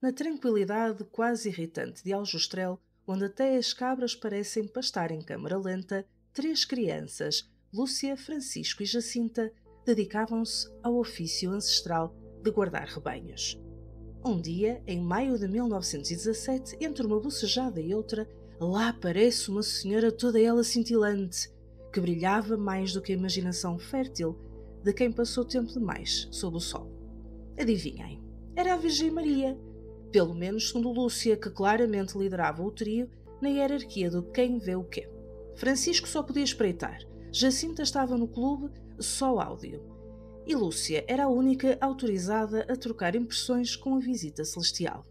na tranquilidade quase irritante de Aljustrel, onde até as cabras parecem pastar em câmara lenta, 3 crianças, Lúcia, Francisco e Jacinta, dedicavam-se ao ofício ancestral de guardar rebanhos. Um dia, em maio de 1917, entre uma bocejada e outra, lá aparece uma senhora toda ela cintilante, que brilhava mais do que a imaginação fértil de quem passou tempo demais sob o sol. Adivinhem, era a Virgem Maria, pelo menos segundo Lúcia, que claramente liderava o trio na hierarquia do quem vê o quê. Francisco só podia espreitar, Jacinta estava no clube só áudio, e Lúcia era a única autorizada a trocar impressões com a visita celestial.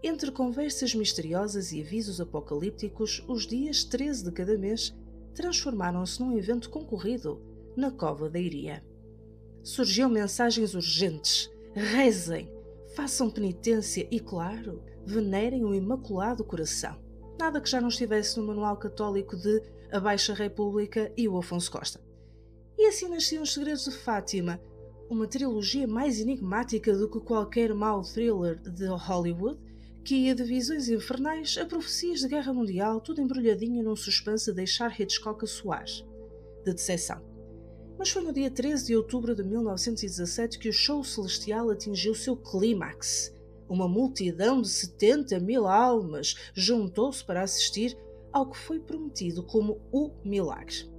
Entre conversas misteriosas e avisos apocalípticos, os dias 13 de cada mês transformaram-se num evento concorrido na Cova da Iria. Surgiam mensagens urgentes: rezem, façam penitência e, claro, venerem o Imaculado Coração. Nada que já não estivesse no manual católico de A Baixa República e o Afonso Costa. E assim nasciam Os Segredos de Fátima, uma trilogia mais enigmática do que qualquer mau thriller de Hollywood, que ia de visões infernais a profecias de guerra mundial, tudo embrulhadinho num suspense a deixar Hitchcock a suar, de decepção. Mas foi no dia 13 de outubro de 1917 que o show celestial atingiu seu clímax. Uma multidão de 70.000 almas juntou-se para assistir ao que foi prometido como o milagre.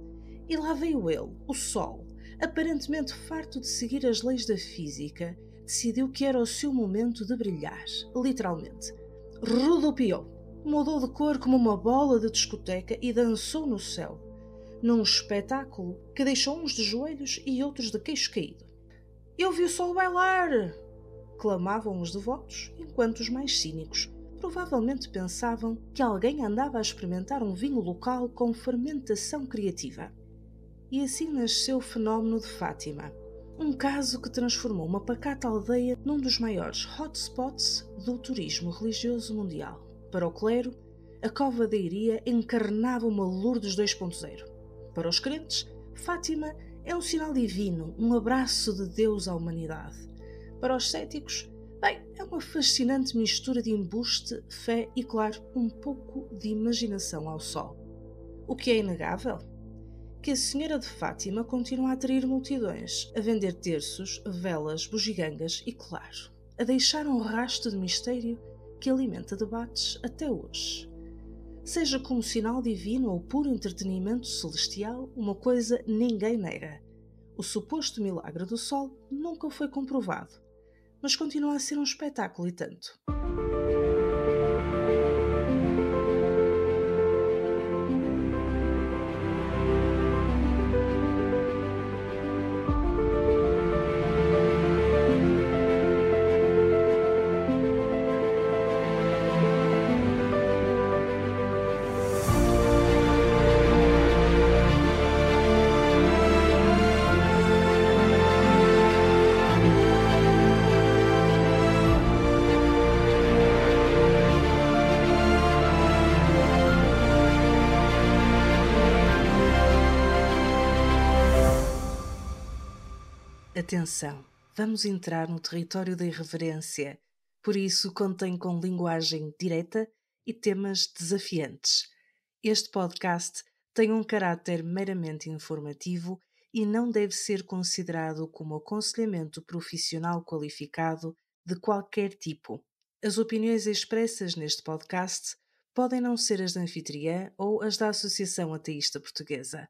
E lá veio ele, o Sol, aparentemente farto de seguir as leis da física, decidiu que era o seu momento de brilhar, literalmente. Rodopiou, mudou de cor como uma bola de discoteca e dançou no céu, num espetáculo que deixou uns de joelhos e outros de queixo caído. "Eu vi o Sol bailar!" clamavam os devotos, enquanto os mais cínicos provavelmente pensavam que alguém andava a experimentar um vinho local com fermentação criativa. E assim nasceu o fenómeno de Fátima, um caso que transformou uma pacata aldeia num dos maiores hotspots do turismo religioso mundial. Para o clero, a Cova da Iria encarnava uma Lourdes 2.0. Para os crentes, Fátima é um sinal divino, um abraço de Deus à humanidade. Para os céticos, é uma fascinante mistura de embuste, fé e, claro, um pouco de imaginação ao sol. O que é inegável? Que a Senhora de Fátima continua a atrair multidões, a vender terços, velas, bugigangas e, claro, a deixar um rastro de mistério que alimenta debates até hoje. Seja como sinal divino ou puro entretenimento celestial, uma coisa ninguém nega: o suposto milagre do Sol nunca foi comprovado, mas continua a ser um espetáculo e tanto. Atenção, vamos entrar no território da irreverência, por isso contém com linguagem direta e temas desafiantes. Este podcast tem um caráter meramente informativo e não deve ser considerado como aconselhamento profissional qualificado de qualquer tipo. As opiniões expressas neste podcast podem não ser as da anfitriã ou as da Associação Ateísta Portuguesa.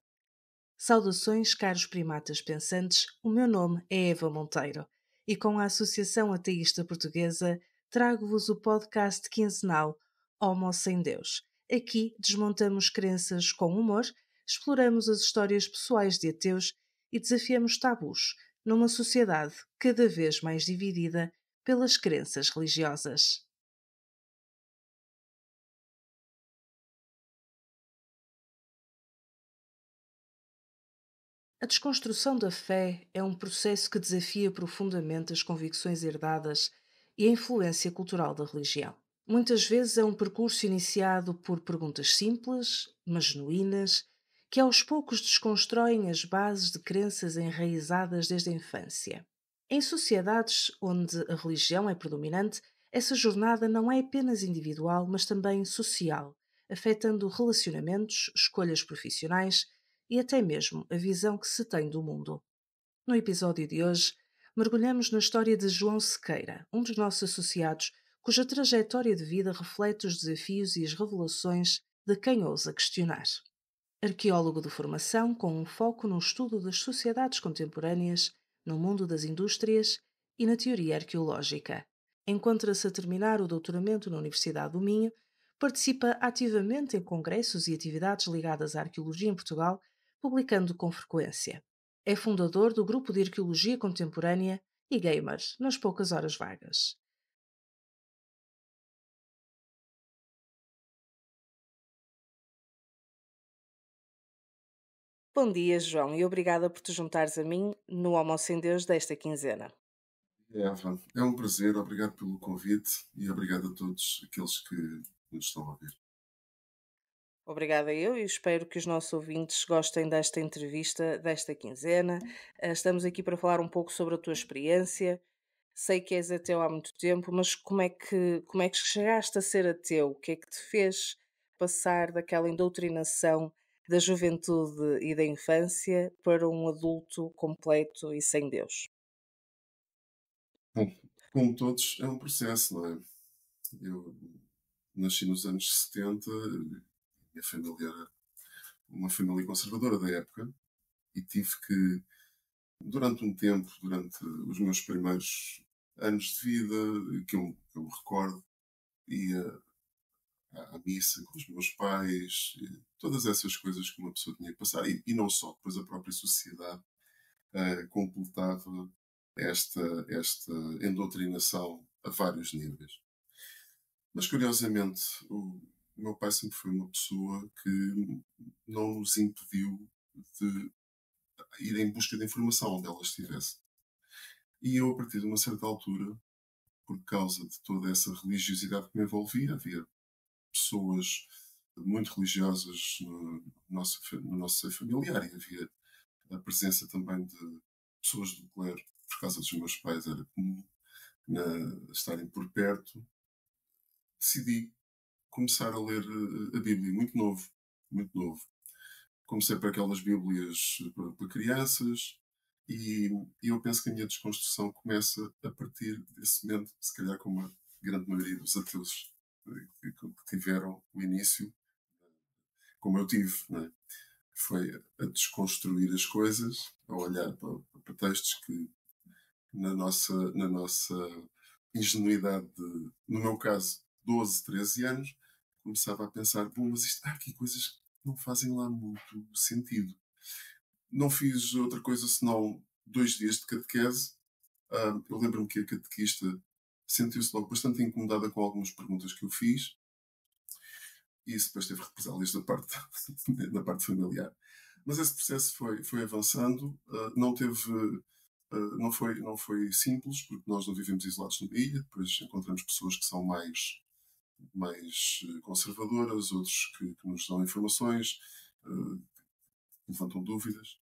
Saudações, caros primatas pensantes, o meu nome é Eva Monteiro e com a Associação Ateísta Portuguesa trago-vos o podcast quinzenal Homo Sem Deus. Aqui desmontamos crenças com humor, exploramos as histórias pessoais de ateus e desafiamos tabus numa sociedade cada vez mais dividida pelas crenças religiosas. A desconstrução da fé é um processo que desafia profundamente as convicções herdadas e a influência cultural da religião. Muitas vezes é um percurso iniciado por perguntas simples, mas genuínas, que aos poucos desconstroem as bases de crenças enraizadas desde a infância. Em sociedades onde a religião é predominante, Essa jornada não é apenas individual, mas também social, afetando relacionamentos, escolhas profissionais e até mesmo a visão que se tem do mundo. No episódio de hoje, mergulhamos na história de João Sequeira, um dos nossos associados, cuja trajetória de vida reflete os desafios e as revelações de quem ousa questionar. Arqueólogo de formação com um foco no estudo das sociedades contemporâneas, no mundo das indústrias e na teoria arqueológica. Encontra-se a terminar o doutoramento na Universidade do Minho, participa ativamente em congressos e atividades ligadas à arqueologia em Portugal, publicando com frequência. É fundador do Grupo de Arqueologia Contemporânea e gamer nas poucas horas vagas. Bom dia, João, e obrigada por te juntares a mim no Almoço em Deus desta quinzena. Eva, é um prazer, obrigado pelo convite e obrigado a todos aqueles que nos estão a ouvir. Obrigada eu e espero que os nossos ouvintes gostem desta entrevista desta quinzena. Estamos aqui para falar um pouco sobre a tua experiência. Sei que és ateu há muito tempo, mas como é que chegaste a ser ateu? O que é que te fez passar daquela indoutrinação da juventude e da infância para um adulto completo e sem Deus? Bom, como todos, é um processo, não é? Eu nasci nos anos 70, minha família era uma família conservadora da época e tive que, durante um tempo, durante os meus primeiros anos de vida, que eu me recordo, ia à missa com os meus pais, e todas essas coisas que uma pessoa tinha que passar, e não só, depois a própria sociedade completava esta endoutrinação a vários níveis. Mas, curiosamente, o meu pai sempre foi uma pessoa que não nos impediu de ir em busca de informação onde ela estivesse. E eu, a partir de uma certa altura, por causa de toda essa religiosidade que me envolvia, havia pessoas muito religiosas no nosso seio familiar e havia a presença também de pessoas do clero, por causa dos meus pais, era comum estarem por perto. Decidi começar a ler a Bíblia, muito novo, muito novo. Comecei por aquelas Bíblias para crianças e eu penso que a minha desconstrução começa a partir desse momento, se calhar como a grande maioria dos ateus que tiveram o início, como eu tive, não é? Foi a desconstruir as coisas, a olhar para textos que na nossa ingenuidade de, no meu caso, 12, 13 anos, começava a pensar, bom, mas há aqui coisas que não fazem lá muito sentido. Não fiz outra coisa senão 2 dias de catequese. Eu lembro-me que a catequista sentiu-se logo bastante incomodada com algumas perguntas que eu fiz e isso depois teve represálias da parte familiar. Mas esse processo foi avançando, não foi simples, porque nós não vivemos isolados numa ilha, depois encontramos pessoas que são mais conservadoras, outros que nos dão informações, levantam dúvidas.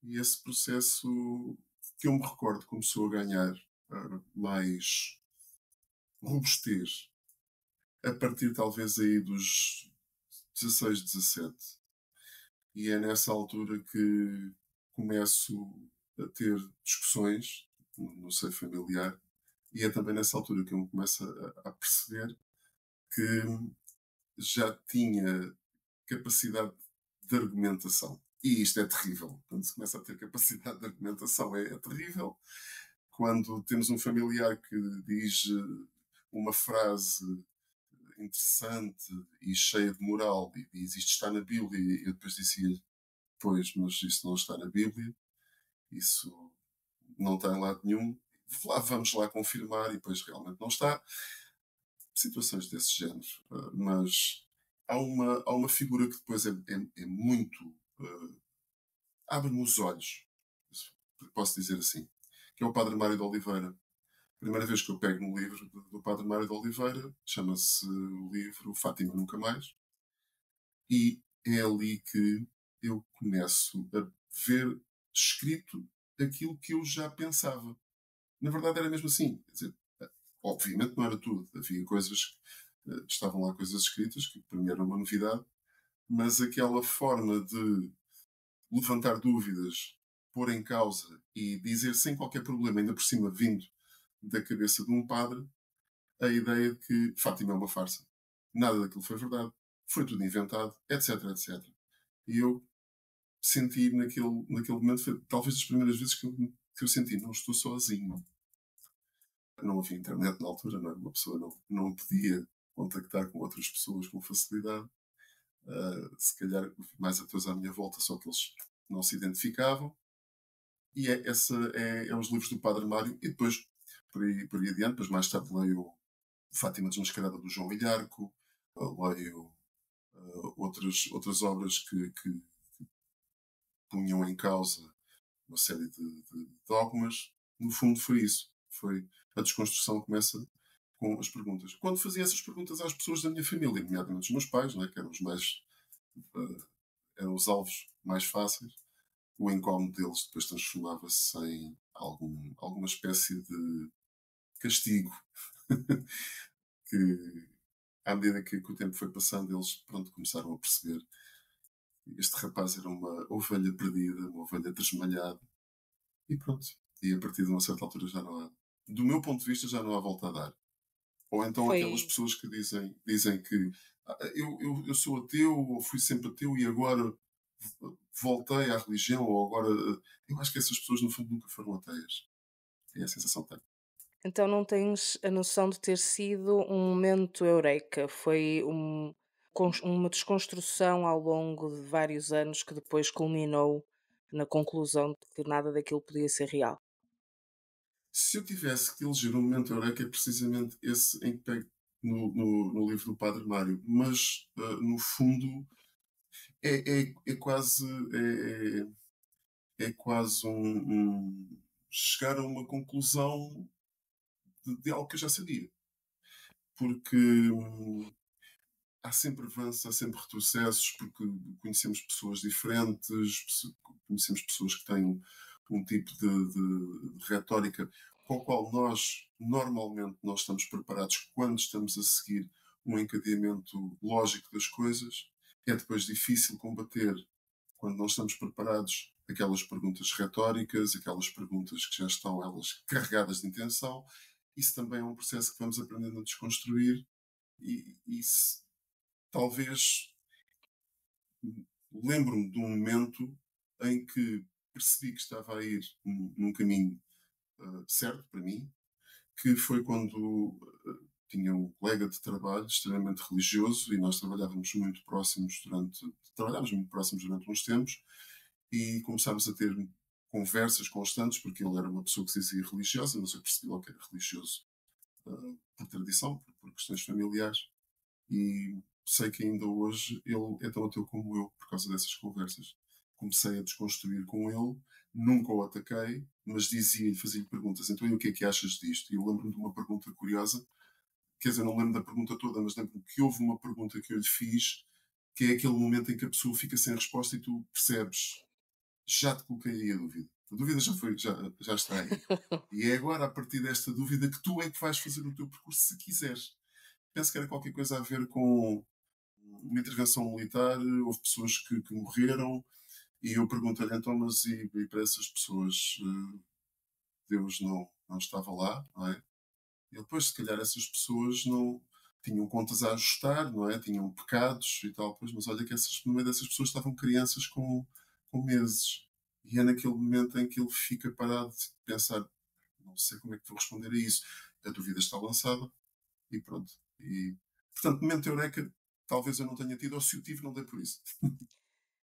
E esse processo, que eu me recordo, começou a ganhar mais robustez a partir talvez aí dos 16, 17. E é nessa altura que começo a ter discussões no seio familiar e é também nessa altura que eu me começo a perceber que já tinha capacidade de argumentação. E isto é terrível. Quando se começa a ter capacidade de argumentação é terrível. Quando temos um familiar que diz uma frase interessante e cheia de moral e diz isto está na Bíblia e eu depois dizia pois, mas isso não está na Bíblia, isso não está em lado nenhum, vamos lá confirmar e depois realmente não está. Situações desse género. Mas há uma figura que depois é muito. Abre-me os olhos, posso dizer assim, que é o Padre Mário de Oliveira. A primeira vez que eu pego no livro do Padre Mário de Oliveira, chama-se o livro Fátima Nunca Mais, e é ali que eu começo a ver escrito aquilo que eu já pensava. Na verdade era mesmo assim. Quer dizer, Obviamente não era tudo. Havia coisas, estavam lá coisas escritas, que para mim era uma novidade, mas aquela forma de levantar dúvidas, pôr em causa e dizer sem qualquer problema, ainda por cima vindo da cabeça de um padre, a ideia de que Fátima é uma farsa. Nada daquilo foi verdade, foi tudo inventado, etc, etc. E eu senti naquele momento, foi talvez das primeiras vezes que eu senti, não estou sozinho. Não havia internet na altura, não é? Uma pessoa não podia contactar com outras pessoas com facilidade. Se calhar mais atores à minha volta, só que eles não se identificavam. E é os livros do Padre Mário, e depois, por aí adiante, depois mais tarde leio Fátima Desmascarada do João Ilharco, leio outras obras que punham em causa uma série de dogmas. No fundo foi isso. Foi a desconstrução começa com as perguntas. Quando fazia essas perguntas às pessoas da minha família, nomeadamente os meus pais, né, que eram os mais eram os alvos mais fáceis, o incómodo deles depois transformava-se em alguma espécie de castigo que, à medida que o tempo foi passando, eles pronto, começaram a perceber que este rapaz era uma ovelha perdida, uma ovelha desmalhada, e pronto. E a partir de uma certa altura já não há. Do meu ponto de vista, já não há volta a dar. Ou então aquelas Foi. pessoas que dizem que eu sou ateu, ou fui sempre ateu e agora voltei à religião, ou agora. Eu acho que essas pessoas, no fundo, nunca foram ateias. É a sensação que tenho. Então não tens a noção de ter sido um momento eureka, foi uma desconstrução ao longo de vários anos que depois culminou na conclusão de que nada daquilo podia ser real. Se eu tivesse que eleger um momento eureka, é precisamente esse em que pego no livro do Padre Mário. Mas, no fundo, é quase. É quase chegar a uma conclusão de algo que eu já sabia. Porque há sempre avanços, há sempre retrocessos, porque conhecemos pessoas diferentes, conhecemos pessoas que têm um tipo de retórica com o qual nós, normalmente, nós estamos preparados quando estamos a seguir um encadeamento lógico das coisas. É depois difícil combater, quando não estamos preparados, aquelas perguntas retóricas, aquelas perguntas que já estão, elas, carregadas de intenção. Isso também é um processo que vamos aprendendo a desconstruir e talvez lembro-me de um momento em que percebi que estava a ir num caminho certo para mim, que foi quando tinha um colega de trabalho extremamente religioso e nós trabalhámos muito próximos durante uns tempos e começámos a ter conversas constantes, porque ele era uma pessoa que se dizia religiosa, mas eu percebi logo que era religioso por tradição, por questões familiares. E sei que ainda hoje ele é tão ateu como eu por causa dessas conversas. Comecei a desconstruir com ele, nunca o ataquei, mas dizia-lhe, fazia-lhe perguntas. Então, e o que é que achas disto? E eu lembro-me de uma pergunta curiosa, quer dizer, não lembro da pergunta toda, mas lembro-me que houve uma pergunta que eu lhe fiz, que é aquele momento em que a pessoa fica sem resposta e tu percebes, já te coloquei aí a dúvida. A dúvida já está aí. E é agora, a partir desta dúvida, que tu é que vais fazer o teu percurso se quiseres. Penso que era qualquer coisa a ver com uma intervenção militar, houve pessoas que morreram, e eu perguntei-lhe então, mas e para essas pessoas Deus não estava lá, não é? E depois, se calhar, essas pessoas não tinham contas a ajustar, não é? Tinham pecados e tal, pois, mas olha que no meio dessas pessoas estavam crianças com meses. E é naquele momento em que ele fica parado de pensar, não sei como é que vou responder a isso. A dúvida está lançada e pronto. E, portanto, momento eureka, talvez eu não tenha tido, ou se o tive, não dei por isso.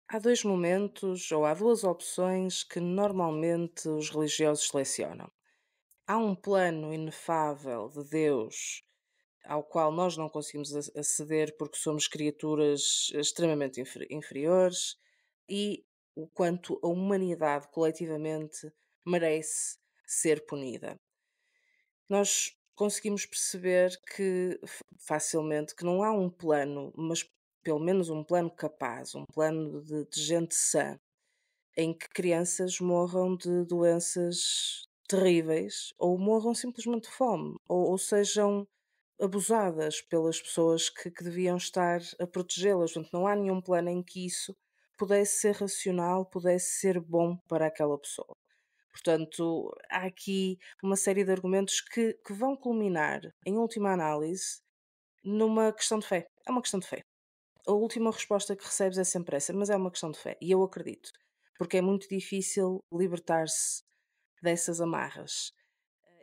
Há dois momentos ou há duas opções que normalmente os religiosos selecionam. Há um plano inefável de Deus ao qual nós não conseguimos aceder porque somos criaturas extremamente inferiores e o quanto a humanidade coletivamente merece ser punida. Nós conseguimos perceber que facilmente que não há um plano, mas pelo menos um plano capaz, um plano de gente sã, em que crianças morram de doenças terríveis ou morram simplesmente de fome ou sejam abusadas pelas pessoas que deviam estar a protegê-las. Portanto, não há nenhum plano em que isso pudesse ser racional, pudesse ser bom para aquela pessoa. Portanto, há aqui uma série de argumentos que vão culminar, em última análise, numa questão de fé. É uma questão de fé. A última resposta que recebes é sempre essa, mas é uma questão de fé. E eu acredito. Porque é muito difícil libertar-se dessas amarras.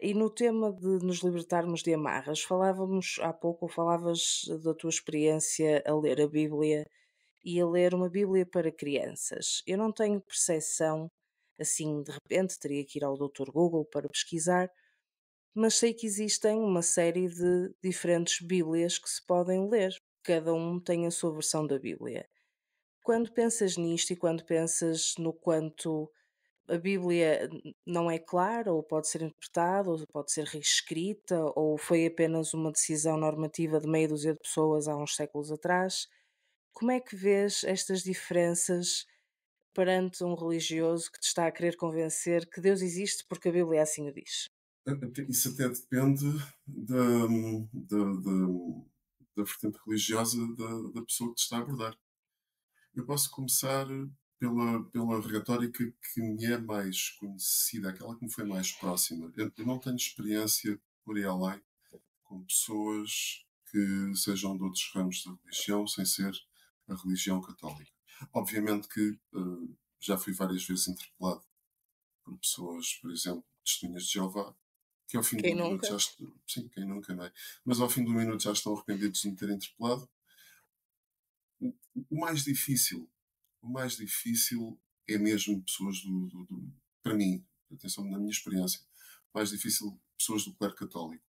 E no tema de nos libertarmos de amarras, falávamos há pouco, ou falavas da tua experiência a ler a Bíblia e a ler uma Bíblia para crianças. Eu não tenho percepção, assim, de repente, teria que ir ao Dr. Google para pesquisar, mas sei que existem uma série de diferentes Bíblias que se podem ler. Cada um tem a sua versão da Bíblia. Quando pensas nisto e quando pensas no quanto a Bíblia não é clara, ou pode ser interpretada, ou pode ser reescrita, ou foi apenas uma decisão normativa de meia dúzia de pessoas há uns séculos atrás, como é que vês estas diferenças perante um religioso que te está a querer convencer que Deus existe porque a Bíblia assim o diz? Isso até depende da, da vertente religiosa da pessoa que te está a abordar. Eu posso começar pela retórica que me é mais conhecida, aquela que me foi mais próxima. Eu não tenho experiência por aí além com pessoas que sejam de outros ramos da religião, sem ser a religião católica. Obviamente que já fui várias vezes interpelado por pessoas, por exemplo, testemunhas de Jeová, que ao fim de Quem um minuto já nunca? estão. Sim, quem nunca, não é? Mas ao fim de um minuto já estão arrependidos de me ter interpelado. O mais difícil, o mais difícil é mesmo pessoas para mim, atenção, na minha experiência, o mais difícil pessoas do clero católico.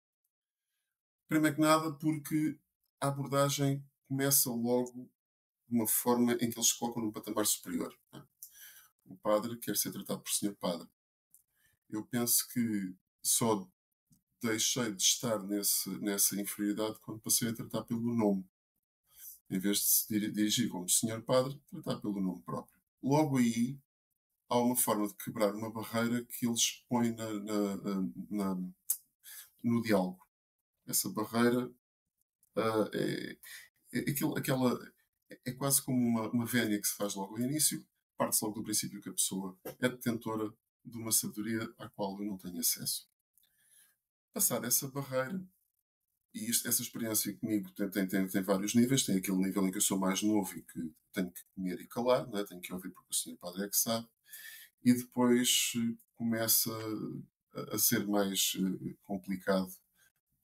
Primeiro que nada, porque a abordagem começa logo de uma forma em que eles se colocam num patamar superior. Não é? O padre quer ser tratado por senhor padre. Eu penso que só deixei de estar nessa inferioridade quando passei a tratar pelo nome. Em vez de se dirigir como senhor padre, tratar pelo nome próprio. Logo aí há uma forma de quebrar uma barreira que eles põem no diálogo. Essa barreira é, é quase como uma vénia que se faz logo ao início, parte-se logo do princípio que a pessoa é detentora de uma sabedoria à qual eu não tenho acesso. Passar essa barreira, e essa experiência comigo tem vários níveis. Tem aquele nível em que eu sou mais novo e que tenho que comer e calar, né? Tenho que ouvir porque o senhor padre é que sabe. E depois começa a ser mais complicado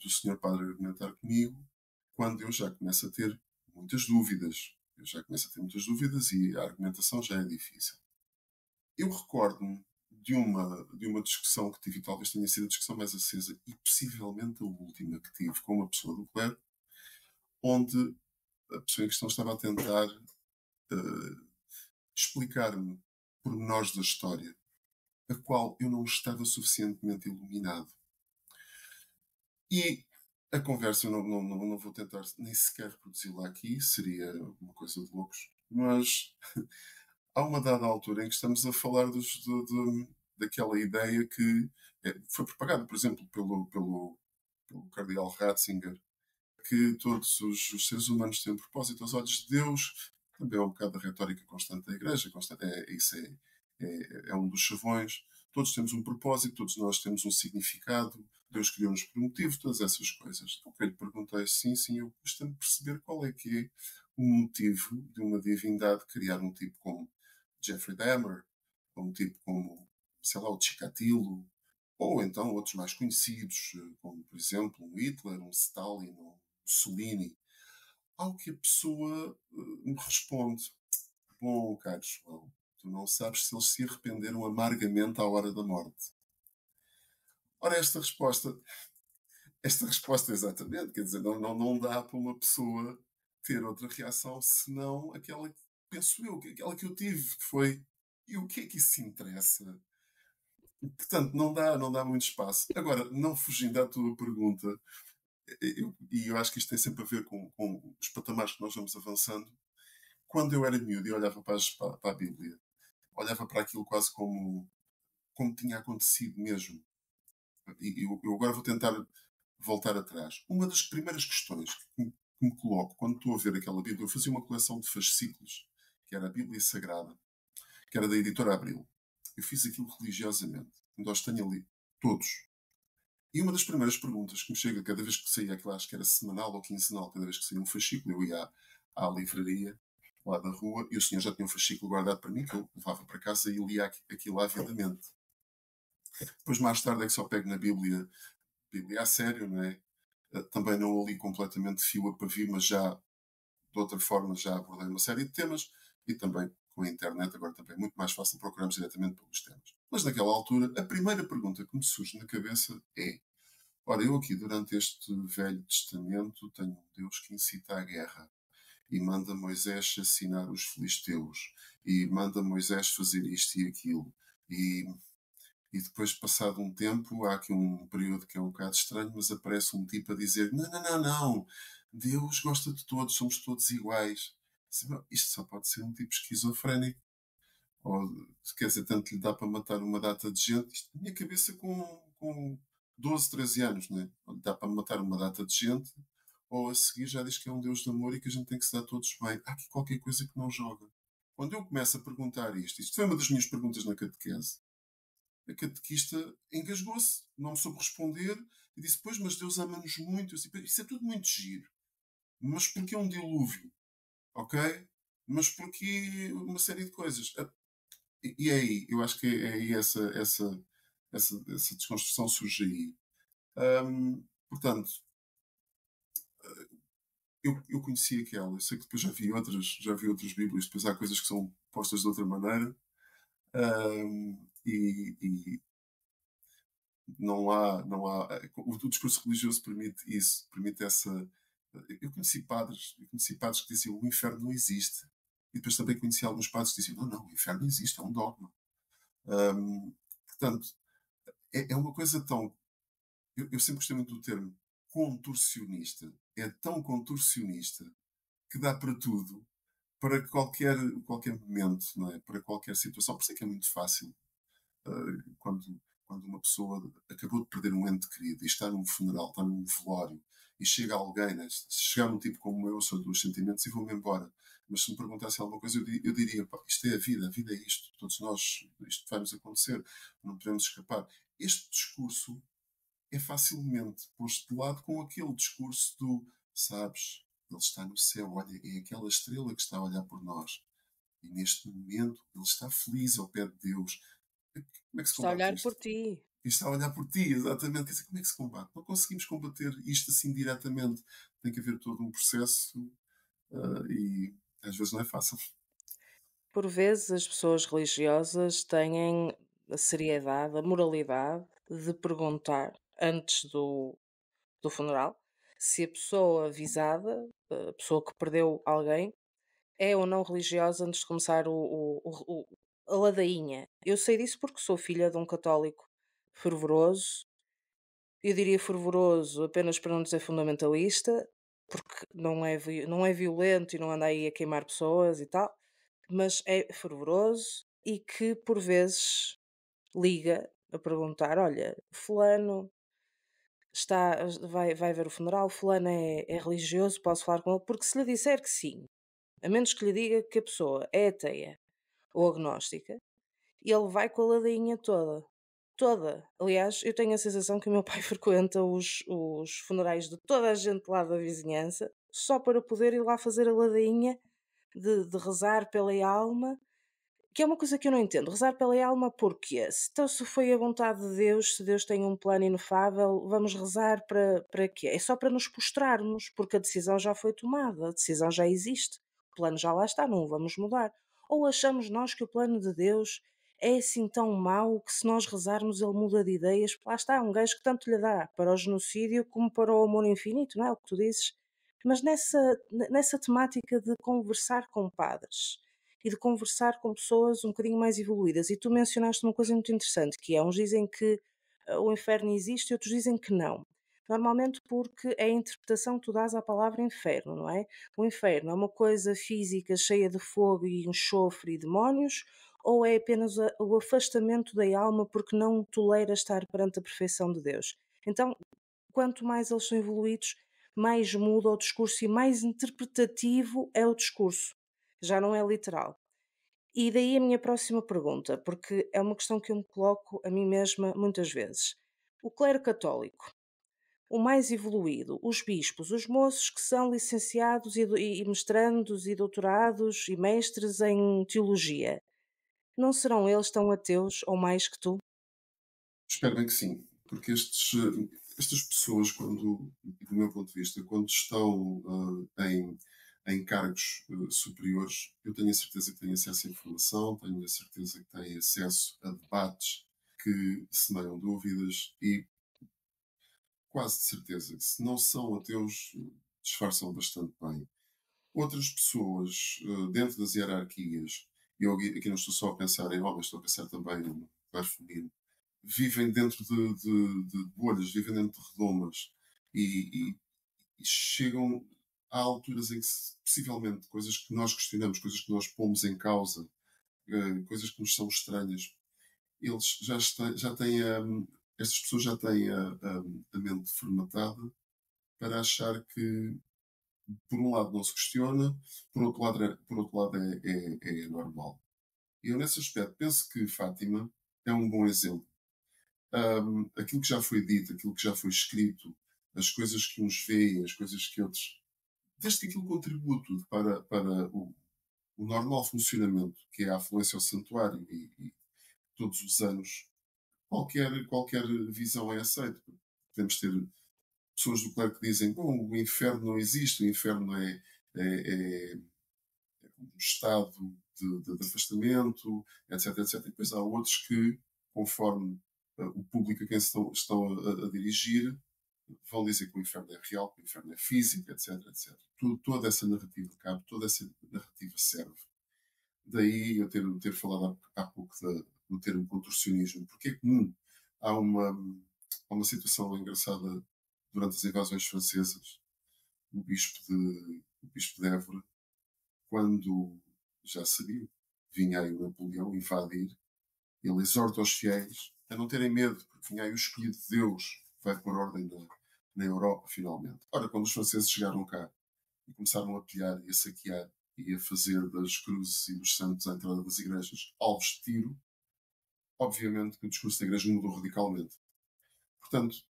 do senhor padre argumentar comigo quando eu já começo a ter muitas dúvidas. Eu já começo a ter muitas dúvidas e a argumentação já é difícil. Eu recordo-me de uma discussão que tive, e talvez tenha sido a discussão mais acesa, e possivelmente a última que tive com uma pessoa do clero, onde a pessoa em questão estava a tentar explicar-me pormenores da história, a qual eu não estava suficientemente iluminado. E a conversa, eu não vou tentar nem sequer reproduzi-la aqui, seria uma coisa de loucos, mas há uma dada altura em que estamos a falar daquela ideia que foi propagada, por exemplo, pelo cardeal Ratzinger, que todos os seres humanos têm um propósito aos olhos de Deus. Também é um bocado da retórica constante da Igreja. Isso é um dos chavões. Todos temos um propósito, todos nós temos um significado. Deus criou-nos por um motivo, todas essas coisas. Então, o que eu lhe perguntei, sim, eu gostaria de perceber qual é que é o motivo de uma divindade criar um tipo como Jeffrey Dahmer, ou um tipo como, sei lá, o Chikatilo, ou então outros mais conhecidos, como, por exemplo, um Hitler, um Stalin, um Mussolini. Ao que a pessoa me responde: Bom, caro João, tu não sabes se eles se arrependeram amargamente à hora da morte. Ora, esta resposta exatamente, quer dizer, não dá para uma pessoa ter outra reação senão aquela que, penso eu, aquela que eu tive, que foi: e o que é que isso se interessa? Portanto, não dá muito espaço. Agora, não fugindo à tua pergunta, eu acho que isto tem sempre a ver com os patamares que nós vamos avançando. Quando eu era miúdo e olhava para a Bíblia, olhava para aquilo quase como tinha acontecido mesmo. e eu agora vou tentar voltar atrás. Uma das primeiras questões que me coloco quando estou a ver aquela Bíblia, eu fazia uma coleção de fascículos, que era a Bíblia Sagrada, que era da editora Abril. Eu fiz aquilo religiosamente. Então os tenho ali, todos. E uma das primeiras perguntas que me chega cada vez que saía, aquilo acho que era semanal ou quinzenal, cada vez que saía um fascículo, eu ia à livraria lá da rua e o senhor já tinha um fascículo guardado para mim, que eu levava para casa e lia aquilo avidamente. Depois, mais tarde, é que só pego na Bíblia a sério, não é? Também não o li completamente fio a pavio, mas já, de outra forma, já abordei uma série de temas e também com a internet agora também é muito mais fácil procurarmos diretamente pelos temas. Mas naquela altura, a primeira pergunta que me surge na cabeça é: ora, eu aqui durante este Velho Testamento tenho um Deus que incita à guerra e manda Moisés assassinar os filisteus e manda Moisés fazer isto e aquilo e depois, passado um tempo, há aqui um período que é um bocado estranho, mas aparece um tipo a dizer: não, não, não, não, Deus gosta de todos, somos todos iguais. Isto só pode ser um tipo esquizofrénico. Ou, quer dizer, tanto lhe dá para matar uma data de gente. Isto na minha cabeça com 12, 13 anos, né? Dá para matar uma data de gente, ou a seguir já diz que é um Deus de amor e que a gente tem que se dar todos bem. Há aqui qualquer coisa que não joga. Quando eu começo a perguntar isto foi uma das minhas perguntas na catequese, a catequista engasgou-se, não me soube responder e disse: pois, mas Deus ama-nos muito. Eu disse: isso é tudo muito giro. Mas porquê um dilúvio? Ok? Mas porquê uma série de coisas? E é aí, eu acho que é aí essa desconstrução surge aí. Portanto, eu conheci aquela, eu sei que depois já vi outras Bíblias, depois há coisas que são postas de outra maneira. E não há. O discurso religioso permite isso, permite essa. Eu conheci padres que diziam: o inferno não existe. E depois também conheci alguns padres que diziam: não, não, o inferno existe, é um dogma. Portanto, é uma coisa tão. Eu sempre gostei muito do termo contorcionista. É tão contorcionista que dá para tudo, para qualquer momento, não é? Para qualquer situação. Por isso é que é muito fácil quando uma pessoa acabou de perder um ente querido e está num funeral, está num velório, e chega alguém, né? Se chegar um tipo como eu sou dos sentimentos e vou-me embora. Mas se me perguntasse alguma coisa, eu diria: pá, isto é a vida é isto, todos nós, isto vai-nos acontecer, não podemos escapar. Este discurso é facilmente posto de lado com aquele discurso do: sabes, ele está no céu, olha, é aquela estrela que está a olhar por nós. E neste momento ele está feliz ao pé de Deus. Como é que se Está a combate olhar por isto? ti. E está a olhar por ti, exatamente. Quer dizer, como é que se combate? Não conseguimos combater isto assim diretamente. Tem que haver todo um processo e às vezes não é fácil. Por vezes as pessoas religiosas têm a seriedade, a moralidade de perguntar antes do funeral se a pessoa avisada, a pessoa que perdeu alguém, é ou não religiosa antes de começar a ladainha. Eu sei disso porque sou filha de um católico fervoroso. Eu diria fervoroso apenas para não dizer fundamentalista, porque não é violento e não anda aí a queimar pessoas e tal, mas é fervoroso e que por vezes liga a perguntar: olha, fulano vai ver o funeral, fulano é religioso, posso falar com ele? Porque se lhe disser que sim, a menos que lhe diga que a pessoa é ateia ou agnóstica, ele vai com a ladainha toda. Toda. Aliás, eu tenho a sensação que o meu pai frequenta os funerais de toda a gente lá da vizinhança só para poder ir lá fazer a ladainha de rezar pela alma, que é uma coisa que eu não entendo. Rezar pela alma porquê? Então, se foi a vontade de Deus, se Deus tem um plano inefável, vamos rezar para quê? É só para nos postrarmos, porque a decisão já foi tomada, a decisão já existe, o plano já lá está, não o vamos mudar. Ou achamos nós que o plano de Deus é assim tão mau que se nós rezarmos ele muda de ideias? Lá está, um gajo que tanto lhe dá para o genocídio como para o amor infinito, não é o que tu dizes? Mas nessa temática de conversar com padres e de conversar com pessoas um bocadinho mais evoluídas. E tu mencionaste uma coisa muito interessante, que é, uns dizem que o inferno existe e outros dizem que não. Normalmente porque é a interpretação que tu dás à palavra inferno, não é? O inferno é uma coisa física cheia de fogo e enxofre e demónios, ou é apenas o afastamento da alma porque não tolera estar perante a perfeição de Deus? Então, quanto mais eles são evoluídos, mais muda o discurso e mais interpretativo é o discurso. Já não é literal. E daí a minha próxima pergunta, porque é uma questão que eu me coloco a mim mesma muitas vezes. O clero católico, o mais evoluído, os bispos, os moços que são licenciados e mestrandos e doutorados e mestres em teologia, não serão eles tão ateus ou mais que tu? Espero bem que sim, porque estas pessoas, quando, do meu ponto de vista, quando estão em cargos superiores, eu tenho a certeza que têm acesso à informação, tenho a certeza que têm acesso a debates que semeiam dúvidas e quase de certeza que, se não são ateus, disfarçam bastante bem. Outras pessoas, dentro das hierarquias, e eu aqui não estou só a pensar em homens, estou a pensar também no lugar feminino, vivem dentro de bolhas, vivem dentro de redomas e chegam a alturas em que, possivelmente, coisas que nós questionamos, coisas que nós pomos em causa, coisas que nos são estranhas, eles já têm estas pessoas já têm a mente formatada para achar que, por um lado, não se questiona, por outro lado é normal. E eu, nesse aspecto, penso que Fátima é um bom exemplo. Aquilo que já foi dito, aquilo que já foi escrito, as coisas que uns veem, as coisas que outros. Desde que aquilo contribua tudo para o normal funcionamento, que é a afluência ao santuário e todos os anos, qualquer visão é aceita. Podemos ter pessoas do clero que dizem: bom, o inferno não existe, o inferno é um estado de afastamento, etc, etc. E depois há outros que, conforme o público a quem estão a dirigir, vão dizer que o inferno é real, que o inferno é físico, etc, etc. Toda essa narrativa cabe, toda essa narrativa serve. Daí eu ter falado há pouco do termo contorcionismo, porque é comum. Há uma situação engraçada durante as invasões francesas. O bispo de Évora, quando já sabia, vinha aí o Napoleão invadir, ele exorta os fiéis a não terem medo, porque vinha aí o escolhido de Deus, que vai pôr ordem na Europa, finalmente. Ora, quando os franceses chegaram cá e começaram a pilhar e a saquear e a fazer das cruzes e dos santos à entrada das igrejas alvos de tiro, obviamente que o discurso da igreja mudou radicalmente. Portanto,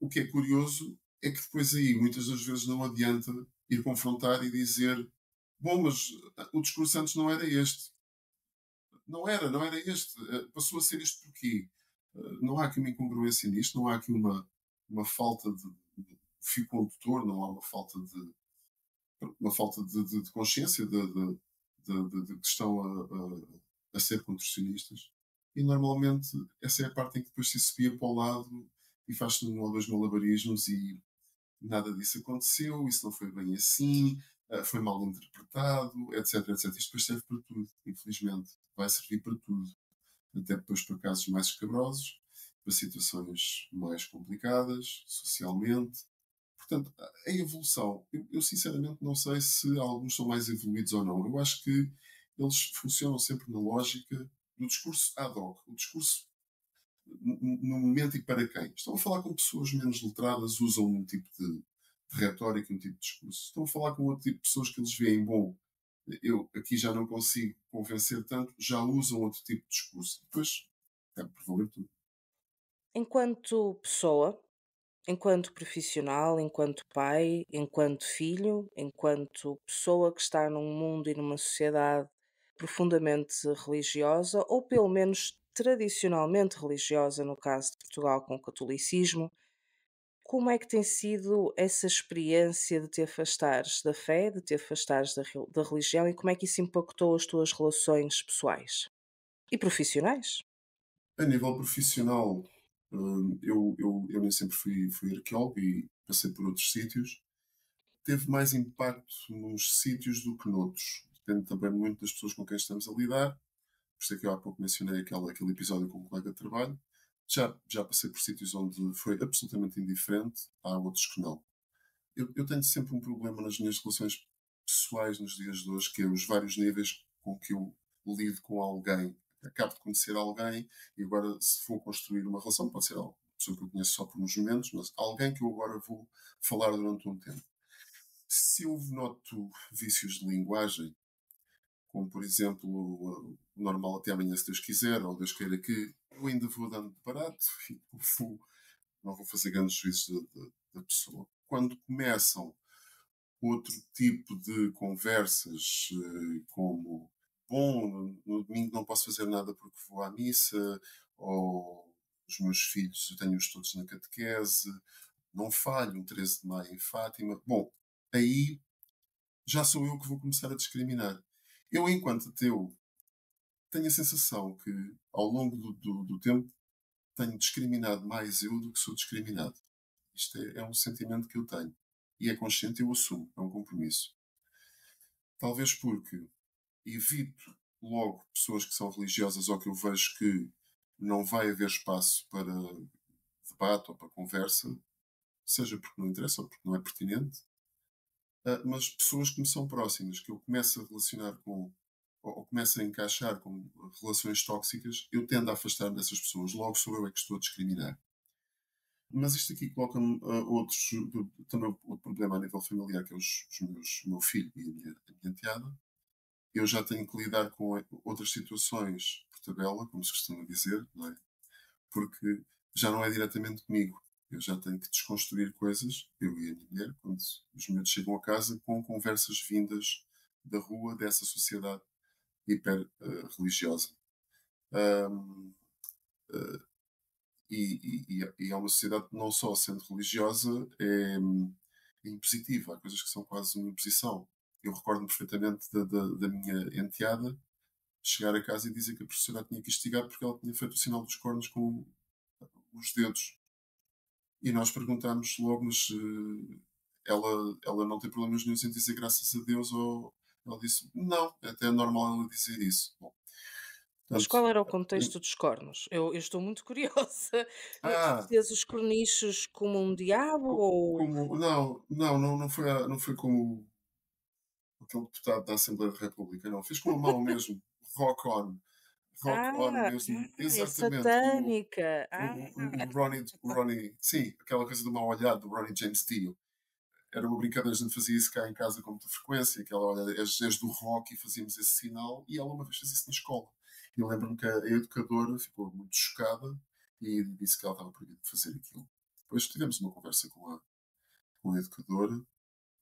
o que é curioso é que depois aí, muitas das vezes, não adianta ir confrontar e dizer: bom, mas o discurso antes não era este. Não era este. Passou a ser isto porquê? Não há aqui uma incongruência nisto, não há aqui uma falta de fio condutor, não há uma falta de consciência de que estão a ser contorcionistas. E normalmente essa é a parte em que depois se subia para o lado e faz-se um ou dois malabarismos e nada disso aconteceu, isso não foi bem assim, foi mal interpretado, etc, etc. Isto depois serve para tudo, infelizmente. Vai servir para tudo. Até depois para casos mais escabrosos, para situações mais complicadas, socialmente. Portanto, a evolução, eu sinceramente não sei se alguns são mais evoluídos ou não. Eu acho que eles funcionam sempre na lógica do discurso ad hoc, o discurso no momento e para quem. Estão a falar com pessoas menos letradas, usam um tipo de retórica, um tipo de discurso. Estão a falar com outro tipo de pessoas que eles veem: bom, eu aqui já não consigo convencer tanto, já usam outro tipo de discurso. Depois, é por valer tudo. Enquanto pessoa, enquanto profissional, enquanto pai, enquanto filho, enquanto pessoa que está num mundo e numa sociedade profundamente religiosa, ou pelo menos tradicionalmente religiosa, no caso de Portugal com o catolicismo, como é que tem sido essa experiência de te afastares da fé, de te afastares da religião e como é que isso impactou as tuas relações pessoais e profissionais? A nível profissional, eu nem sempre fui arqueólogo e passei por outros sítios. Teve mais impacto nos sítios do que noutros. Depende também muito das pessoas com quem estamos a lidar. Por isso é que eu há pouco mencionei aquele episódio com um colega de trabalho. Já passei por sítios onde foi absolutamente indiferente, há outros que não. Eu tenho sempre um problema nas minhas relações pessoais nos dias de hoje, que é os vários níveis com que eu lido com alguém, acabo de conhecer alguém e agora se vou construir uma relação, pode ser uma pessoa que eu conheço só por uns momentos, mas alguém que eu agora vou falar durante um tempo. Se eu noto vícios de linguagem, como por exemplo o normal até amanhã se Deus quiser, ou Deus queira que, eu ainda vou dando de barato e não vou fazer grandes juízos da pessoa. Quando começam outro tipo de conversas, como bom, no domingo não posso fazer nada porque vou à missa, ou os meus filhos, eu tenho-os todos na catequese, não falho, um 13 de maio em Fátima. Bom, aí já sou eu que vou começar a discriminar. Eu, enquanto ateu, tenho a sensação que, ao longo do tempo, tenho discriminado mais eu do que sou discriminado. Isto é um sentimento que eu tenho. E é consciente, eu assumo. É um compromisso. Talvez porque evito logo pessoas que são religiosas ou que eu vejo que não vai haver espaço para debate ou para conversa, seja porque não interessa ou porque não é pertinente, mas pessoas que me são próximas, que eu começo a relacionar com, ou começo a encaixar com relações tóxicas, eu tendo a afastar-me dessas pessoas. Logo sou eu é que estou a discriminar. Mas isto aqui coloca-me também outro problema a nível familiar, que é o meu filho e a minha enteada. Eu já tenho que lidar com outras situações por tabela, como se costuma dizer, não é? Porque já não é diretamente comigo. Eu já tenho que desconstruir coisas, eu e a minha mulher, quando os miúdos chegam a casa com conversas vindas da rua, dessa sociedade hiper religiosa. Um, uh, e é uma sociedade que não só sendo religiosa é impositiva. Há coisas que são quase uma imposição. Eu recordo-me perfeitamente da minha enteada chegar a casa e dizer que a professora a tinha castigado porque ela tinha feito o sinal dos cornos com os dedos. E nós perguntámos logo, mas ela não tem problemas nenhum em dizer graças a Deus, ou ela disse, não, até é normal ela dizer isso. Bom, Mas portanto, qual era o contexto dos cornos? Eu estou muito curiosa. ah, Fez os cornichos como um diabo ou... como, não foi como aquele deputado da Assembleia da República, não, fez com a mão mesmo, rock on mesmo, É exatamente como satânica. o Ronnie, sim, aquela coisa do mau olhado do Ronnie James Dio. Era uma brincadeira, a gente fazia isso cá em casa com muita frequência, aquela, olha, és do rock e fazíamos esse sinal, e ela uma vez fez isso na escola. E eu lembro-me que a educadora ficou muito chocada e disse que ela estava proibida de fazer aquilo. Depois tivemos uma conversa com a educadora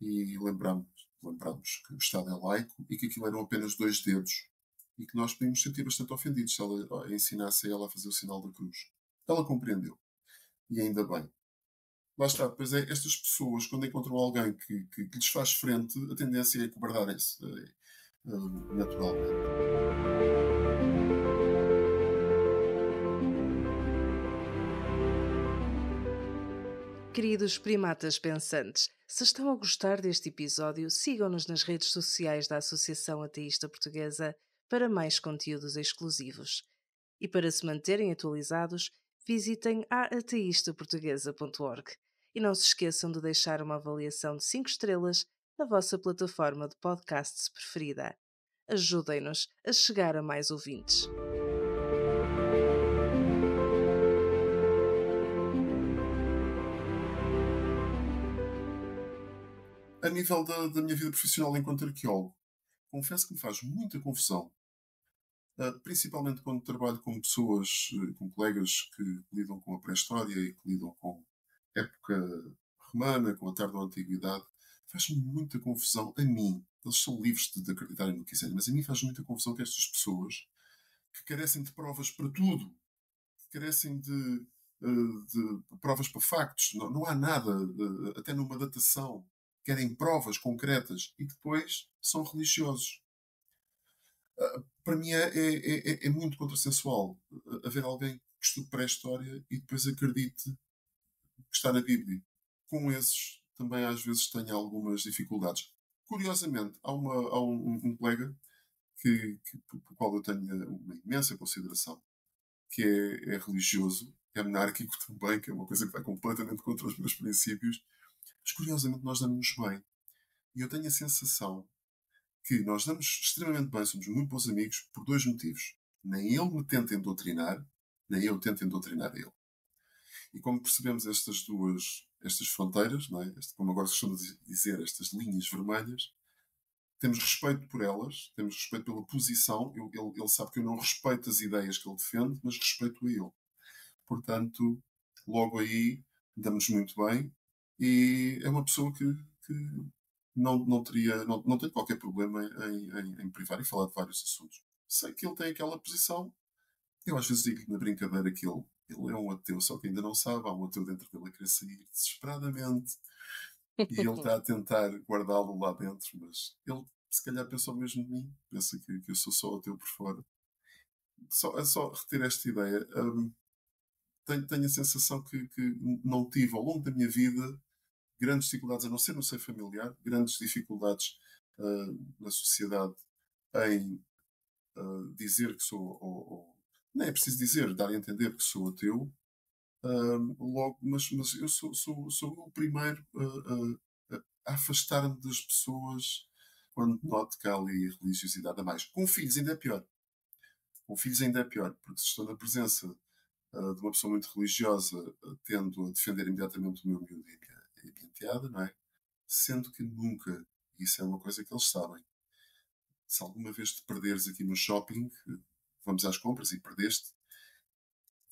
e lembramos que o Estado é laico e que aquilo eram apenas 2 dedos e que nós podíamos sentir bastante ofendidos se ela ensinasse a ela a fazer o sinal da cruz. Ela compreendeu. E ainda bem. Lá está, pois é, estas pessoas, quando encontram alguém que lhes faz frente, a tendência é cobardarem-se, naturalmente. Queridos primatas pensantes, se estão a gostar deste episódio, sigam-nos nas redes sociais da Associação Ateísta Portuguesa para mais conteúdos exclusivos. E para se manterem atualizados, visitem aateistaportuguesa.org e não se esqueçam de deixar uma avaliação de 5 estrelas na vossa plataforma de podcasts preferida. Ajudem-nos a chegar a mais ouvintes. A nível da minha vida profissional enquanto arqueólogo, confesso que me faz muita confusão, principalmente quando trabalho com pessoas, com colegas que lidam com a pré-história e que lidam com a época romana, com a tarde da antiguidade. Faz-me muita confusão a mim. Eles são livres de acreditarem no que quiserem, mas a mim faz muita confusão que estas pessoas que carecem de provas para tudo, que carecem de provas para factos, não há nada, até numa datação, querem provas concretas e depois são religiosos. Para mim é muito contrassensual haver alguém que estude pré-história e depois acredite que está na Bíblia. Com esses também às vezes tenho algumas dificuldades. Curiosamente, há um colega por qual eu tenho uma imensa consideração, que é religioso, é monárquico também, que é uma coisa que vai completamente contra os meus princípios, mas curiosamente nós damos-nos bem. E eu tenho a sensação que nós damos extremamente bem, somos muito bons amigos, por dois motivos. Nem ele me tenta doutrinar, nem eu tento doutrinar ele. E como percebemos estas fronteiras, não é? Como agora se costuma dizer, estas linhas vermelhas, temos respeito por elas, temos respeito pela posição. Ele sabe que eu não respeito as ideias que ele defende, mas respeito a ele. Portanto, logo aí damos muito bem e é uma pessoa que não tem qualquer problema em privar e falar de vários assuntos. Sei que ele tem aquela posição. Eu às vezes digo na brincadeira que ele é um ateu, só que ainda não sabe. Há um ateu dentro dele a querer sair desesperadamente e ele está a tentar guardá-lo lá dentro, mas ele se calhar pensou mesmo de mim, pensa que eu sou só ateu por fora. É só reter esta ideia. Tenho a sensação que não tive ao longo da minha vida grandes dificuldades, a não ser no seio familiar, grandes dificuldades na sociedade em dizer que sou, não é preciso dizer, dar a entender que sou ateu, logo, mas eu sou o primeiro a afastar-me das pessoas quando noto que há ali religiosidade a mais. Com filhos ainda é pior. Com filhos ainda é pior, porque se estou na presença de uma pessoa muito religiosa, tendo a defender imediatamente o meu miúdo e a minha enteada, não é? Sendo que nunca, e isso é uma coisa que eles sabem, se alguma vez te perderes aqui no shopping, vamos às compras e perdeste,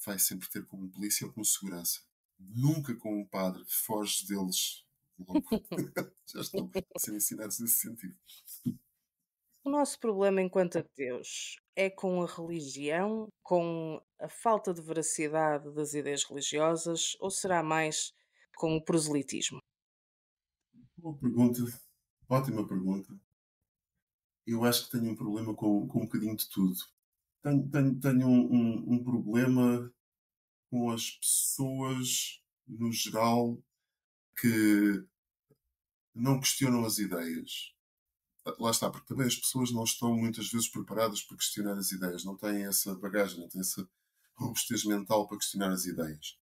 vai sempre ter com um polícia ou com um segurança. Nunca com um padre, foges deles logo. Já estão a ser ensinados nesse sentido. O nosso problema enquanto ateus é com a religião, com a falta de veracidade das ideias religiosas, ou será mais com o proselitismo? Boa pergunta, ótima pergunta. Eu acho que tenho um problema com um bocadinho de tudo. Tenho um problema com as pessoas, no geral, que não questionam as ideias. Lá está, porque também as pessoas não estão muitas vezes preparadas para questionar as ideias, não têm essa bagagem, não têm essa robustez mental para questionar as ideias.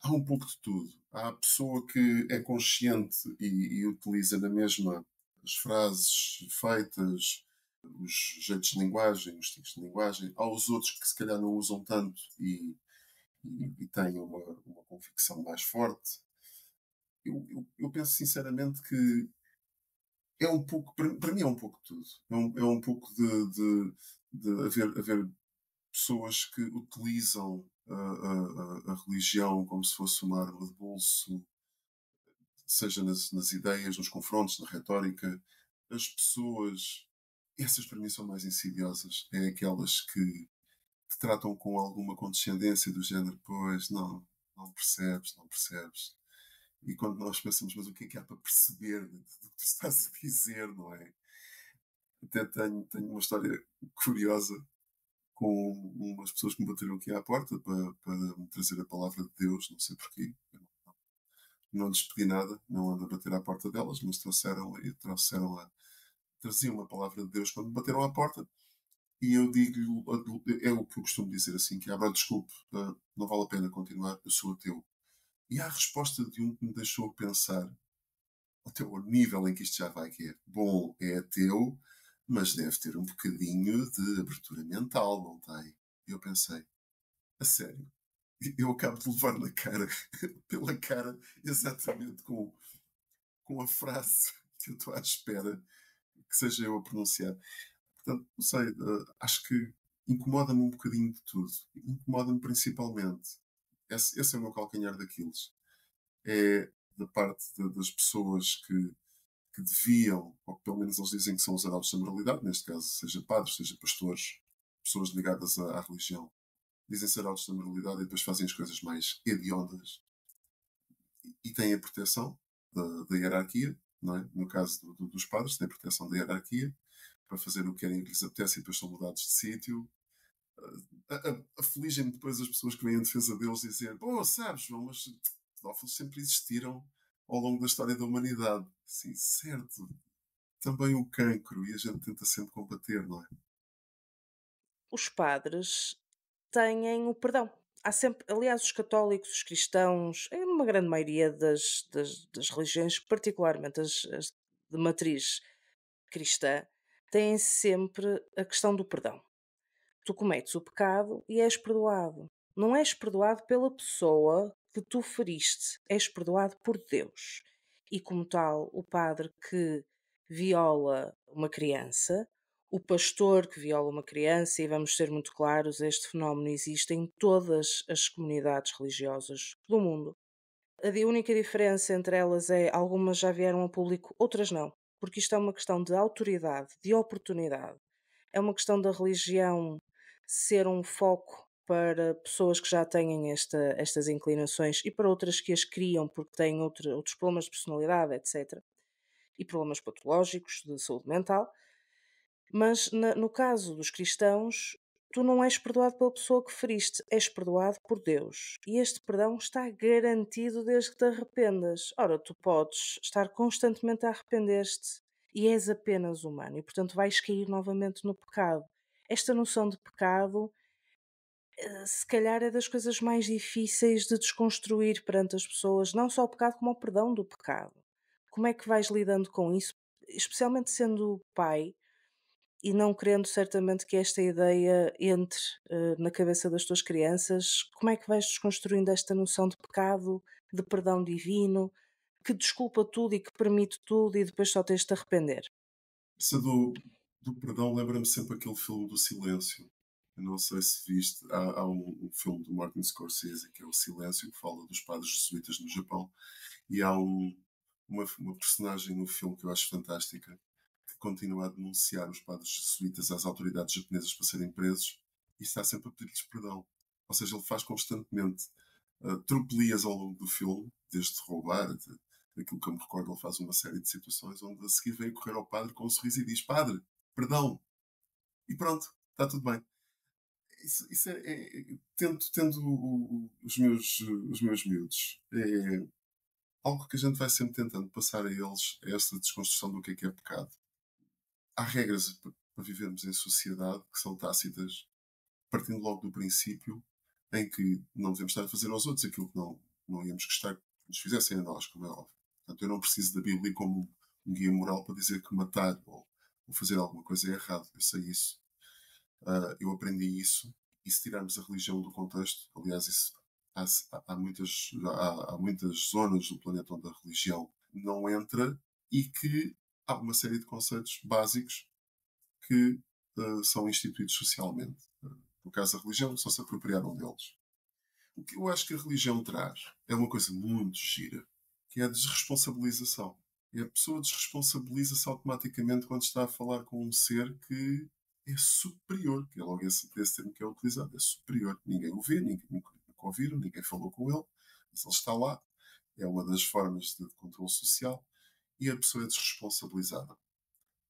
Há um pouco de tudo. Há a pessoa que é consciente e utiliza na mesma as frases feitas, os jeitos de linguagem, os tipos de linguagem. Há os outros que se calhar não usam tanto e têm uma convicção mais forte. Eu penso sinceramente que é um pouco, para mim é um pouco de tudo. É um pouco de haver pessoas que utilizam a religião como se fosse uma arma de bolso, seja nas ideias, nos confrontos, na retórica. As pessoas, essas para mim são mais insidiosas. É aquelas que te tratam com alguma condescendência do género, pois, não percebes, não percebes. E quando nós pensamos, mas o que é que há para perceber do que tu estás a dizer, não é? Até tenho uma história curiosa com umas pessoas que me bateram aqui à porta para me trazer a palavra de Deus, não sei porquê. Eu não lhes pedi nada, não ando a bater à porta delas, mas traziam uma palavra de Deus quando me bateram à porta. E eu digo, é o que eu costumo dizer assim, que desculpe, não vale a pena continuar, eu sou ateu. E há a resposta de um que me deixou pensar, até o nível em que isto já vai, que é, bom, é ateu, mas deve ter um bocadinho de abertura mental, não tem? E eu pensei, a sério, eu acabo de levar na cara, pela cara, exatamente com a frase que eu estou à espera que seja eu a pronunciar. Portanto, não sei, acho que incomoda-me um bocadinho de tudo. Incomoda-me principalmente. Esse é o meu calcanhar daqueles. É da parte das pessoas que deviam, ou que pelo menos eles dizem que são os heraldos da moralidade, neste caso, seja padres, seja pastores, pessoas ligadas à religião, dizem ser heraldos da moralidade e depois fazem as coisas mais hediondas e têm a proteção da hierarquia, não é? No caso dos padres, têm a proteção da hierarquia para fazer o que querem e o que lhes apetece e depois são mudados de sítio. Afligem-me depois as pessoas que vêm em defesa deles dizer: bom, sabes, João, mas pedófilos sempre existiram ao longo da história da humanidade. Sim, certo. Também o cancro e a gente tenta sempre combater, não é? Os padres têm o perdão. Há sempre, aliás, os católicos, os cristãos, em uma grande maioria das religiões, particularmente as de matriz cristã têm sempre a questão do perdão. Tu cometes o pecado e és perdoado. Não és perdoado pela pessoa que tu feriste, és perdoado por Deus. E como tal, o padre que viola uma criança, o pastor que viola uma criança, e vamos ser muito claros, este fenómeno existe em todas as comunidades religiosas do mundo. A única diferença entre elas é algumas já vieram ao público, outras não, porque isto é uma questão de autoridade, de oportunidade. É uma questão da religião ser um foco para pessoas que já têm estas inclinações e para outras que as criam porque têm outros problemas de personalidade, etc. E problemas patológicos de saúde mental. Mas no caso dos cristãos, tu não és perdoado pela pessoa que feriste, és perdoado por Deus. E este perdão está garantido desde que te arrependas. Ora, tu podes estar constantemente a arrepender-te e és apenas humano e, portanto, vais cair novamente no pecado. Esta noção de pecado, se calhar, é das coisas mais difíceis de desconstruir perante as pessoas, não só o pecado, como o perdão do pecado. Como é que vais lidando com isso? Especialmente sendo pai, e não querendo certamente que esta ideia entre na cabeça das tuas crianças, como é que vais desconstruindo esta noção de pecado, de perdão divino, que desculpa tudo e que permite tudo e depois só tens de te arrepender? Essa do perdão lembra-me sempre aquele filme do silêncio. Eu não sei se viste, há um filme do Martin Scorsese que é O Silêncio, que fala dos padres jesuítas no Japão, e há uma personagem no filme que eu acho fantástica, que continua a denunciar os padres jesuítas às autoridades japonesas para serem presos e está sempre a pedir-lhes perdão. Ou seja, ele faz constantemente tropelias ao longo do filme, desde roubar, aquilo que eu me recordo, ele faz uma série de situações onde a seguir vem correr ao padre com um sorriso e diz: Padre, perdão. E pronto, está tudo bem. Isso tendo os meus miúdos, é algo que a gente vai sempre tentando passar a eles, é essa desconstrução do que é pecado. Há regras para vivermos em sociedade que são tácitas, partindo logo do princípio em que não devemos estar a fazer aos outros aquilo que não íamos gostar que nos fizessem a nós, como é óbvio. Portanto, eu não preciso da Bíblia como um guia moral para dizer que matar ou fazer alguma coisa é errado. Eu sei isso. Eu aprendi isso. E se tirarmos a religião do contexto, aliás, isso, há muitas zonas do planeta onde a religião não entra e que há uma série de conceitos básicos que são instituídos socialmente. No caso da religião, só se apropriaram deles. O que eu acho que a religião traz é uma coisa muito gira, que é a desresponsabilização. E a pessoa desresponsabiliza-se automaticamente quando está a falar com um ser que é superior, que é logo esse termo que é utilizado, é superior. Ninguém o vê, nunca ouviram, ninguém falou com ele, mas ele está lá. É uma das formas de controle social e a pessoa é desresponsabilizada.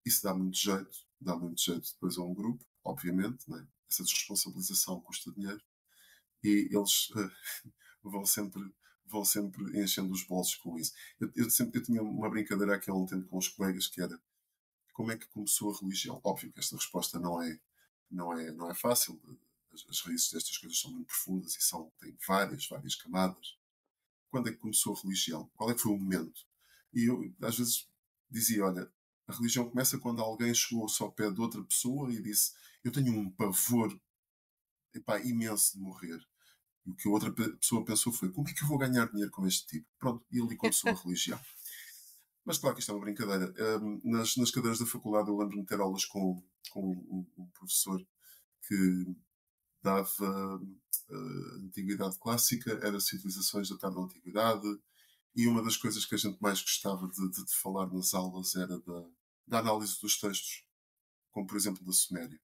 Isso dá muito jeito depois a um grupo, obviamente, né? Essa desresponsabilização custa dinheiro e eles vão vão sempre enchendo os bolsos com isso. Eu tinha uma brincadeira aqui há um tempo com os colegas que era como é que começou a religião? Óbvio que esta resposta não é fácil. As raízes destas coisas são muito profundas e têm várias camadas. Quando é que começou a religião? Qual é que foi o momento? E eu, às vezes, dizia, olha, a religião começa quando alguém chegou-se ao pé de outra pessoa e disse, eu tenho um pavor, epá, imenso de morrer. E o que a outra pessoa pensou foi, como é que eu vou ganhar dinheiro com este tipo? Pronto, e ali começou a religião. Mas claro que isto é uma brincadeira. Nas cadeiras da faculdade eu lembro-me de ter aulas com um professor que dava Antiguidade Clássica, era civilizações da tarde da Antiguidade, e uma das coisas que a gente mais gostava de falar nas aulas era da análise dos textos, como por exemplo da Suméria.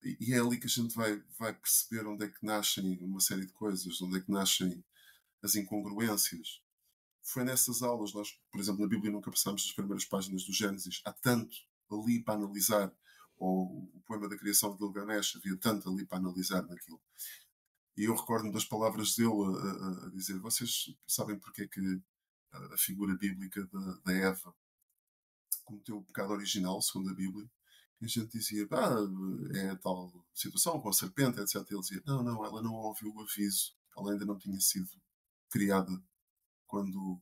E é ali que a gente vai perceber onde é que nascem uma série de coisas, onde é que nascem as incongruências. Foi nessas aulas, nós, por exemplo, na Bíblia nunca passámos as primeiras páginas do Gênesis. Há tanto ali para analisar. Ou o poema da criação de Gilgamesh, havia tanto ali para analisar naquilo. E eu recordo-me das palavras dele a dizer, vocês sabem porque é que a figura bíblica da Eva cometeu o pecado original, segundo a Bíblia? E a gente dizia, é a tal situação com a serpente, etc. E ele dizia, não, ela não ouviu o aviso. Ela ainda não tinha sido criada quando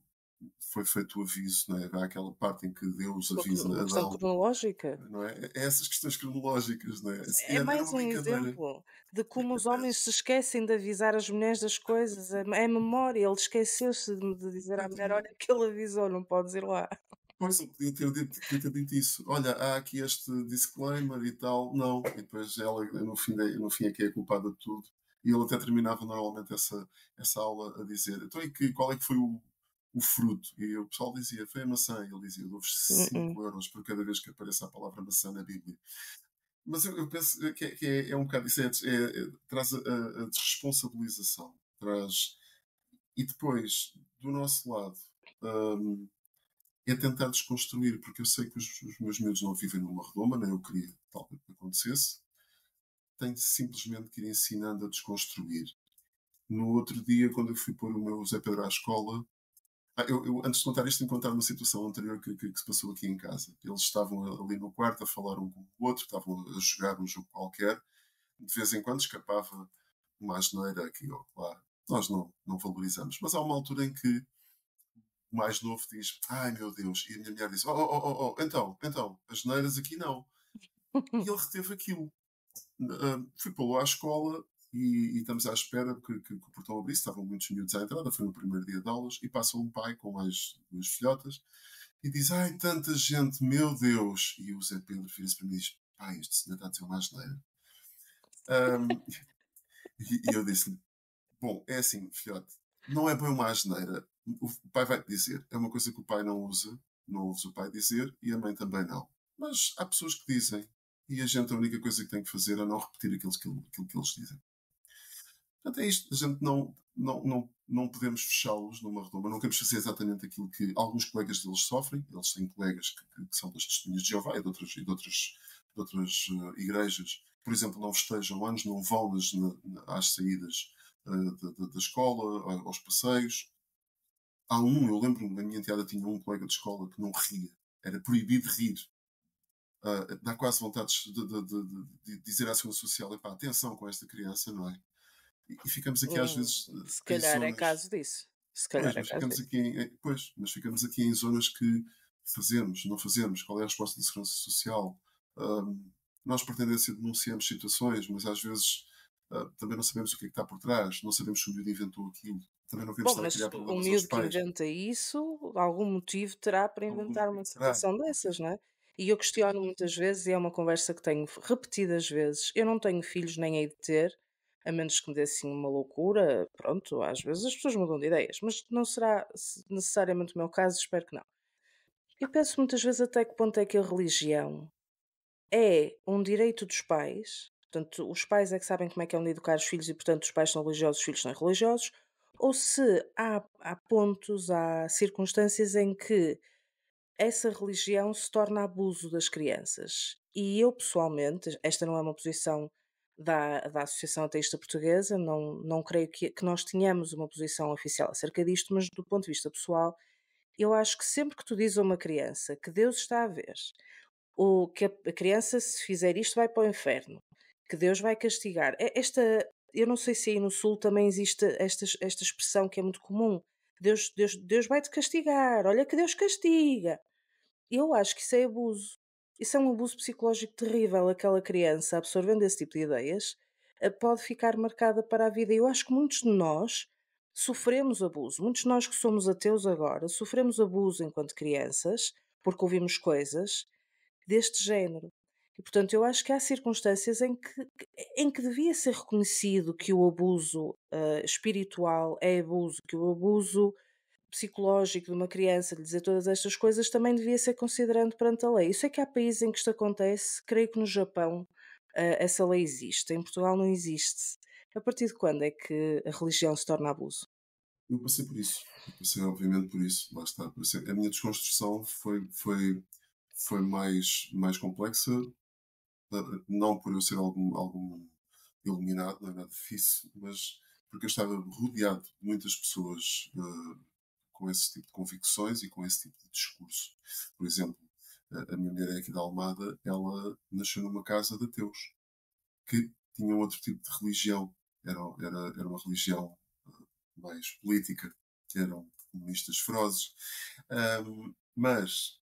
foi feito o aviso, não é? Há aquela parte em que Deus avisa Uma questão Adão, cronológica. não é? É essas questões cronológicas, não é? É Era mais uma um brincadeira. exemplo de como É os homens se esquecem de avisar as mulheres das coisas. É memória, ele esqueceu-se de dizer à mulher: "Olha que ele avisou, não podes ir lá". Pois, eu podia ter dito isso. Olha, há aqui este disclaimer e tal. Não. E depois ela, no fim é que é culpada de tudo. E ele até terminava normalmente essa aula a dizer: então, qual é que foi o fruto? E o pessoal dizia: foi a maçã. E ele dizia: eu dou-vos Mm-mm. 5 euros por cada vez que apareça a palavra maçã na Bíblia. Mas eu penso que é um bocado isso. Traz a desresponsabilização. Traz. E depois, do nosso lado. hum, é tentar desconstruir, porque eu sei que os meus miúdos não vivem numa redoma, nem eu queria tal que acontecesse. Tenho simplesmente que ir ensinando a desconstruir. No outro dia, quando eu fui pôr o meu Zé Pedro à escola, antes de contar isto, tenho que contar uma situação anterior que se passou aqui em casa. Eles estavam ali no quarto a falar um com o outro, estavam a jogar um jogo qualquer. De vez em quando escapava uma asneira aqui ou lá. Nós não valorizamos. Mas há uma altura em que o mais novo diz: ai meu Deus, e a minha mulher diz: então, as neiras aqui não. E ele reteve aquilo. Fui pô-lo à escola e estamos à espera que o portão abrisse. Estavam muitos miúdos à entrada, foi no primeiro dia de aulas. E passa um pai com mais duas filhotas e diz: ai, tanta gente, meu Deus. E o Zé Pedro vira-se para mim e diz: pai, este senhor está a dizer uma asneira. Um, e eu disse-lhe: bom, é assim, filhote, não é bem uma asneira. O pai vai-te dizer. É uma coisa que o pai não usa, não ouve o pai dizer e a mãe também não. Mas há pessoas que dizem e a gente a única coisa que tem que fazer é não repetir aquilo que eles dizem. Portanto, é isto. A gente não podemos fechá-los numa redoma. Não queremos fazer exatamente aquilo que alguns colegas deles sofrem. Eles têm colegas que são das testemunhas de Jeová e de outras igrejas. Por exemplo, não festejam anos, não vão às saídas da escola, aos passeios. Eu lembro-me, a minha enteada tinha um colega de escola que não ria. Era proibido rir. Dá quase vontade de dizer à Segurança Social: epá, atenção com esta criança, não é? E ficamos aqui às vezes Se em calhar é zonas. caso disso. Se Pois, calhar é mas caso ficamos disso. aqui em zonas que fazemos, não fazemos. Qual é a resposta da Segurança Social? Nós, por tendência, denunciamos situações, mas às vezes também não sabemos o que é que está por trás, não sabemos se o miúdo inventou aquilo, também não queremos Bom, estar a mas criar o problemas aos miúdo que pais. inventa isso, algum motivo terá para Algum inventar uma motivo terá, situação óbvio. dessas, não é? E eu questiono muitas vezes, e é uma conversa que tenho repetidas vezes. Eu não tenho filhos, nem hei de ter, a menos que me dê assim uma loucura. Pronto, às vezes as pessoas mudam de ideias, mas não será necessariamente o meu caso, espero que não. Eu penso muitas vezes até que ponto é que a religião é um direito dos pais, portanto, os pais é que sabem como é que é de educar os filhos e, portanto, os pais são religiosos, os filhos são religiosos, ou se há pontos, há circunstâncias em que essa religião se torna abuso das crianças. E eu, pessoalmente, esta não é uma posição da Associação Ateísta Portuguesa, não creio que nós tenhamos uma posição oficial acerca disto, mas do ponto de vista pessoal, eu acho que sempre que tu dizes a uma criança que Deus está a ver, ou que a criança, se fizer isto, vai para o inferno, que Deus vai castigar. Eu não sei se aí no Sul também existe esta expressão que é muito comum. Deus vai te castigar, olha que Deus castiga. Eu acho que isso é abuso. Isso é um abuso psicológico terrível. Aquela criança, absorvendo esse tipo de ideias, pode ficar marcada para a vida. Eu acho que muitos de nós sofremos abuso. Muitos de nós que somos ateus agora sofremos abuso enquanto crianças, porque ouvimos coisas deste género. E, portanto, eu acho que há circunstâncias em que devia ser reconhecido que o abuso espiritual é abuso, que o abuso psicológico de uma criança lhe dizer todas estas coisas também devia ser considerado perante a lei. Eu sei que há países em que isto acontece, creio que no Japão essa lei existe, em Portugal não existe. A partir de quando é que a religião se torna abuso? Eu passei por isso. Eu passei, obviamente, por isso. Lá está. A minha desconstrução foi mais complexa, não por eu ser algum iluminado, não é nada disso, mas porque eu estava rodeado de muitas pessoas com esse tipo de convicções e com esse tipo de discurso. Por exemplo, a minha mulher é aqui da Almada, ela nasceu numa casa de ateus, que tinham outro tipo de religião. Era uma religião mais política, eram comunistas ferozes. Mas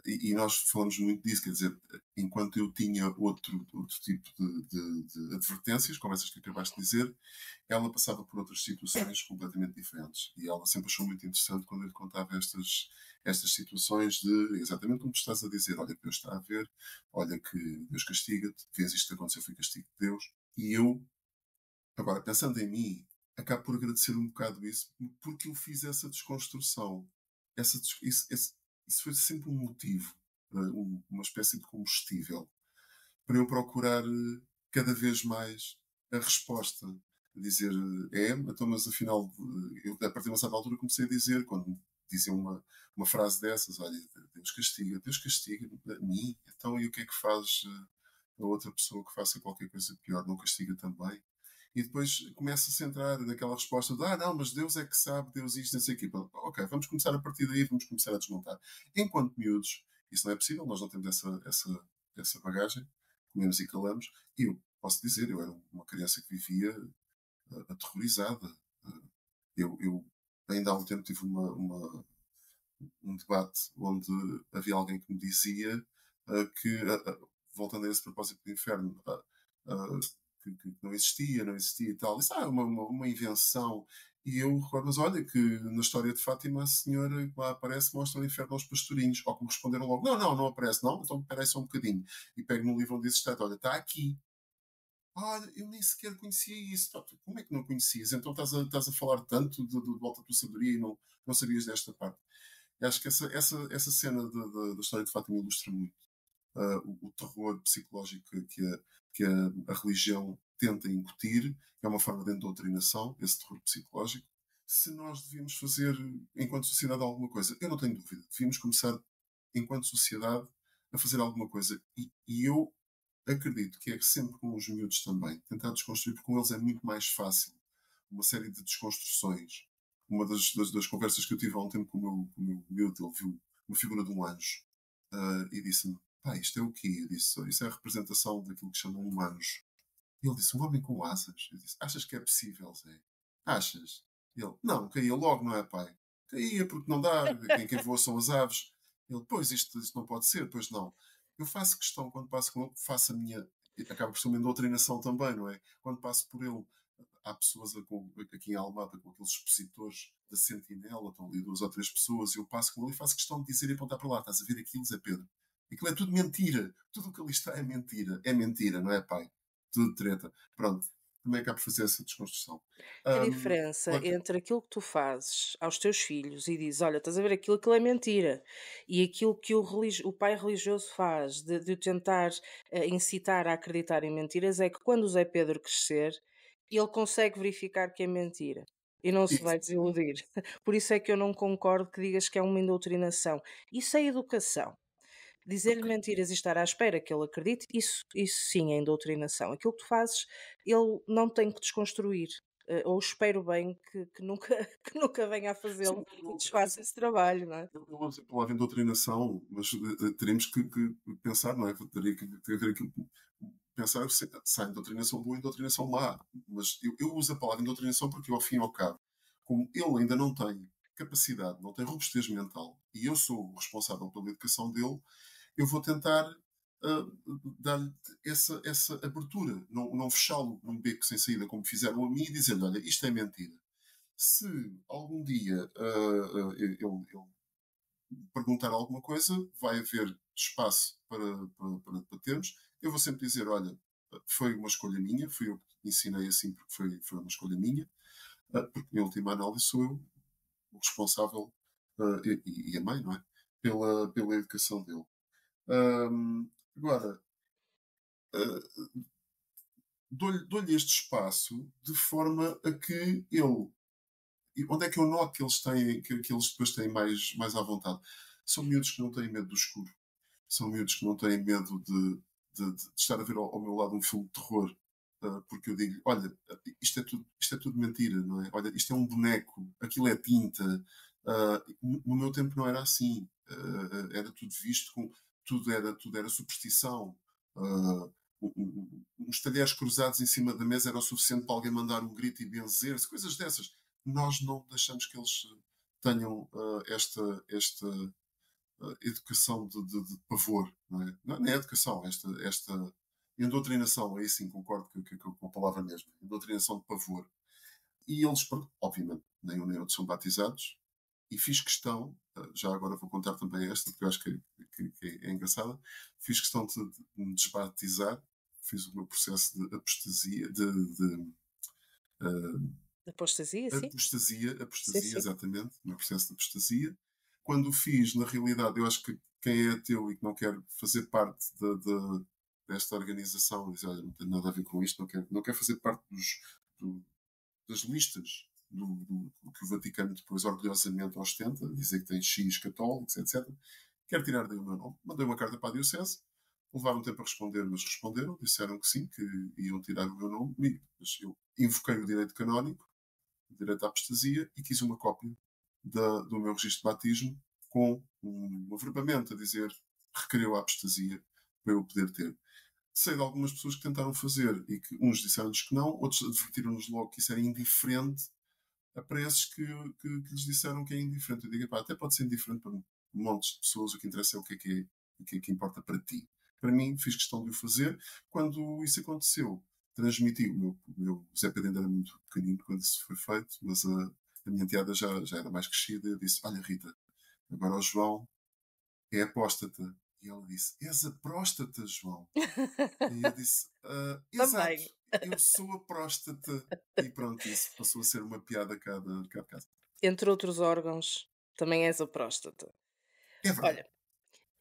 e nós falamos muito disso, quer dizer, enquanto eu tinha outro tipo de advertências, como essas que acabaste de dizer, ela passava por outras situações completamente diferentes. E ela sempre achou muito interessante quando eu lhe contava estas situações de, exatamente como tu estás a dizer, olha que Deus está a ver, olha que Deus castiga-te, vês isto que aconteceu, foi castigo de Deus. E eu, agora, pensando em mim, acabo por agradecer um bocado isso, porque eu fiz essa desconstrução. Isso foi sempre um motivo, uma espécie de combustível, para eu procurar cada vez mais a resposta. Dizer, então, mas afinal, eu a partir de uma certa altura comecei a dizer, quando diziam uma frase dessas, olha, Deus castiga a mim, então e o que é que faz a outra pessoa que faça qualquer coisa pior? Não castiga também? E depois começa-se a entrar naquela resposta de não, mas Deus é que sabe, Deus isto, não sei o quê. Ok, vamos começar a partir daí, vamos começar a desmontar. Enquanto miúdos, isso não é possível, nós não temos essa bagagem, comemos e calamos. E eu posso dizer, eu era uma criança que vivia aterrorizada. Eu ainda há um tempo tive um debate onde havia alguém que me dizia que, voltando a esse propósito do inferno, que não existia e tal. Isso é uma invenção. E eu recordo, mas olha que na história de Fátima a senhora que lá aparece mostra o inferno aos pastorinhos. Ou que me responderam logo, não aparece, não, então espera só um bocadinho. E pego no livro onde diz está, olha, está aqui. Olha, eu nem sequer conhecia isso. Como é que não conhecias? Então estás a falar tanto de volta da tua sabedoria e não sabias desta parte. Eu acho que essa cena da história de Fátima ilustra muito o terror psicológico que a religião tenta incutir, que é uma forma de doutrinação, esse terror psicológico. Se nós devíamos fazer, enquanto sociedade, alguma coisa, eu não tenho dúvida, devíamos começar, enquanto sociedade, a fazer alguma coisa. E eu acredito que é sempre com os miúdos também, tentar desconstruir, porque com eles é muito mais fácil uma série de desconstruções. Uma das conversas que eu tive há um tempo com o meu miúdo, ele viu uma figura de um anjo e disse-me, pá, isto é o quê? Eu disse, isso é a representação daquilo que chamam um anjo. E ele disse, um homem com asas. Eu disse, achas que é possível, Zé? Achas? E ele, não, caía logo, não é, pai? Caía porque não dá, quem voa são as aves. Ele, pois, isto não pode ser, pois não. Eu faço questão, quando passo com ele, faço a minha. Acaba por ser uma doutrinação também, não é? Quando passo por ele, há pessoas aqui em Almada com aqueles expositores da Sentinela, estão ali 2 ou 3 pessoas, e eu passo com ele e faço questão de dizer e apontar para lá: estás a ver aquilo, Zé Pedro? Aquilo é tudo mentira. Tudo o que ali está é mentira. É mentira, não é, pai? Tudo treta. Pronto. Também acabo por fazer essa desconstrução. A diferença Claro que entre aquilo que tu fazes aos teus filhos e dizes: "Olha, estás a ver aquilo é mentira", e aquilo que o pai religioso faz de o tentar, incitar a acreditar em mentiras, é que quando o Zé Pedro crescer, ele consegue verificar que é mentira e não se vai isso. desiludir. Por isso é que eu não concordo que digas que é uma indoutrinação. Isso é educação. Dizer-lhe Ok. mentiras e estar à espera que ele acredite, isso sim é doutrinação. Aquilo que tu fazes, ele não tem que desconstruir. Ou espero bem que nunca, que nunca venha a Sim, fazê-lo e desfaça esse trabalho, não é? eu uso a palavra doutrinação, mas teremos que pensar, não é? Teria que haver aqui pensar se há doutrinação boa e doutrinação má. Mas eu uso a palavra doutrinação porque, ao fim e ao cabo, como ele ainda não tem capacidade, não tem robustez mental, e eu sou o responsável pela educação dele, eu vou tentar dar-lhe essa abertura, não fechá-lo num beco sem saída, como fizeram a mim, e dizer-lhe, olha, isto é mentira. Se algum dia ele perguntar alguma coisa, vai haver espaço para termos. Eu vou sempre dizer, olha, foi uma escolha minha, fui eu que ensinei assim porque foi uma escolha minha, porque em última análise sou eu o responsável, e a mãe, não é? Pela educação dele. Agora, uh, dou-lhe este espaço de forma a que ele. E onde é que eu noto que eles depois têm mais à vontade? São miúdos que não têm medo do escuro. São miúdos que não têm medo de estar a ver ao meu lado um filme de terror. Porque eu digo, olha, isto é tudo mentira, não é? Olha, isto é um boneco, aquilo é tinta. No meu tempo não era assim. Era tudo visto com. Tudo era superstição. Uns talheres cruzados em cima da mesa era o suficiente para alguém mandar um grito e benzer-se, coisas dessas. nós não deixamos que eles tenham esta educação de pavor, não é? Não é educação, esta endoutrinação, aí sim concordo com a palavra mesmo, endoutrinação de pavor. E eles, obviamente, nem um nem outro são batizados, e fiz questão, já agora vou contar também esta, porque eu acho que é engraçada, fiz questão de me desbatizar, fiz o meu processo de apostasia, Apostasia, sim? Sim, apostasia, sim. exatamente, o meu processo de apostasia. Quando o fiz, na realidade, eu acho que quem é ateu e que não quer fazer parte desta organização, diz, olha, não tem nada a ver com isto, não quer fazer parte do, das listas do que o Vaticano depois orgulhosamente ostenta, dizer que tem X católicos, etc. Quer tirar daí o meu nome. Mandei uma carta para a Diocese, levaram tempo a responder, mas responderam, disseram que sim, que iam tirar o meu nome, mas eu invoquei o direito canónico, o direito à apostasia, e quis uma cópia do meu registro de batismo com um averbamento a dizer requereu a apostasia para eu poder ter. Sei de algumas pessoas que tentaram fazer e que uns disseram-nos que não, outros advertiram-nos logo que isso era indiferente a preços que lhes disseram que é indiferente. Eu digo, pá, até pode ser indiferente para montes de pessoas, o que interessa é o que importa para ti. Para mim, fiz questão de o fazer. Quando isso aconteceu, transmiti, o meu Zé Pedro era muito pequenino quando isso foi feito, mas a minha enteada já era mais crescida. Eu disse, olha Rita, agora o João é apóstata. E ela disse, és a próstata, João. E eu disse, exato, Também. eu sou a próstata. E pronto, isso passou a ser uma piada cá de casa. Entre outros órgãos, também és a próstata. É verdade. Olha,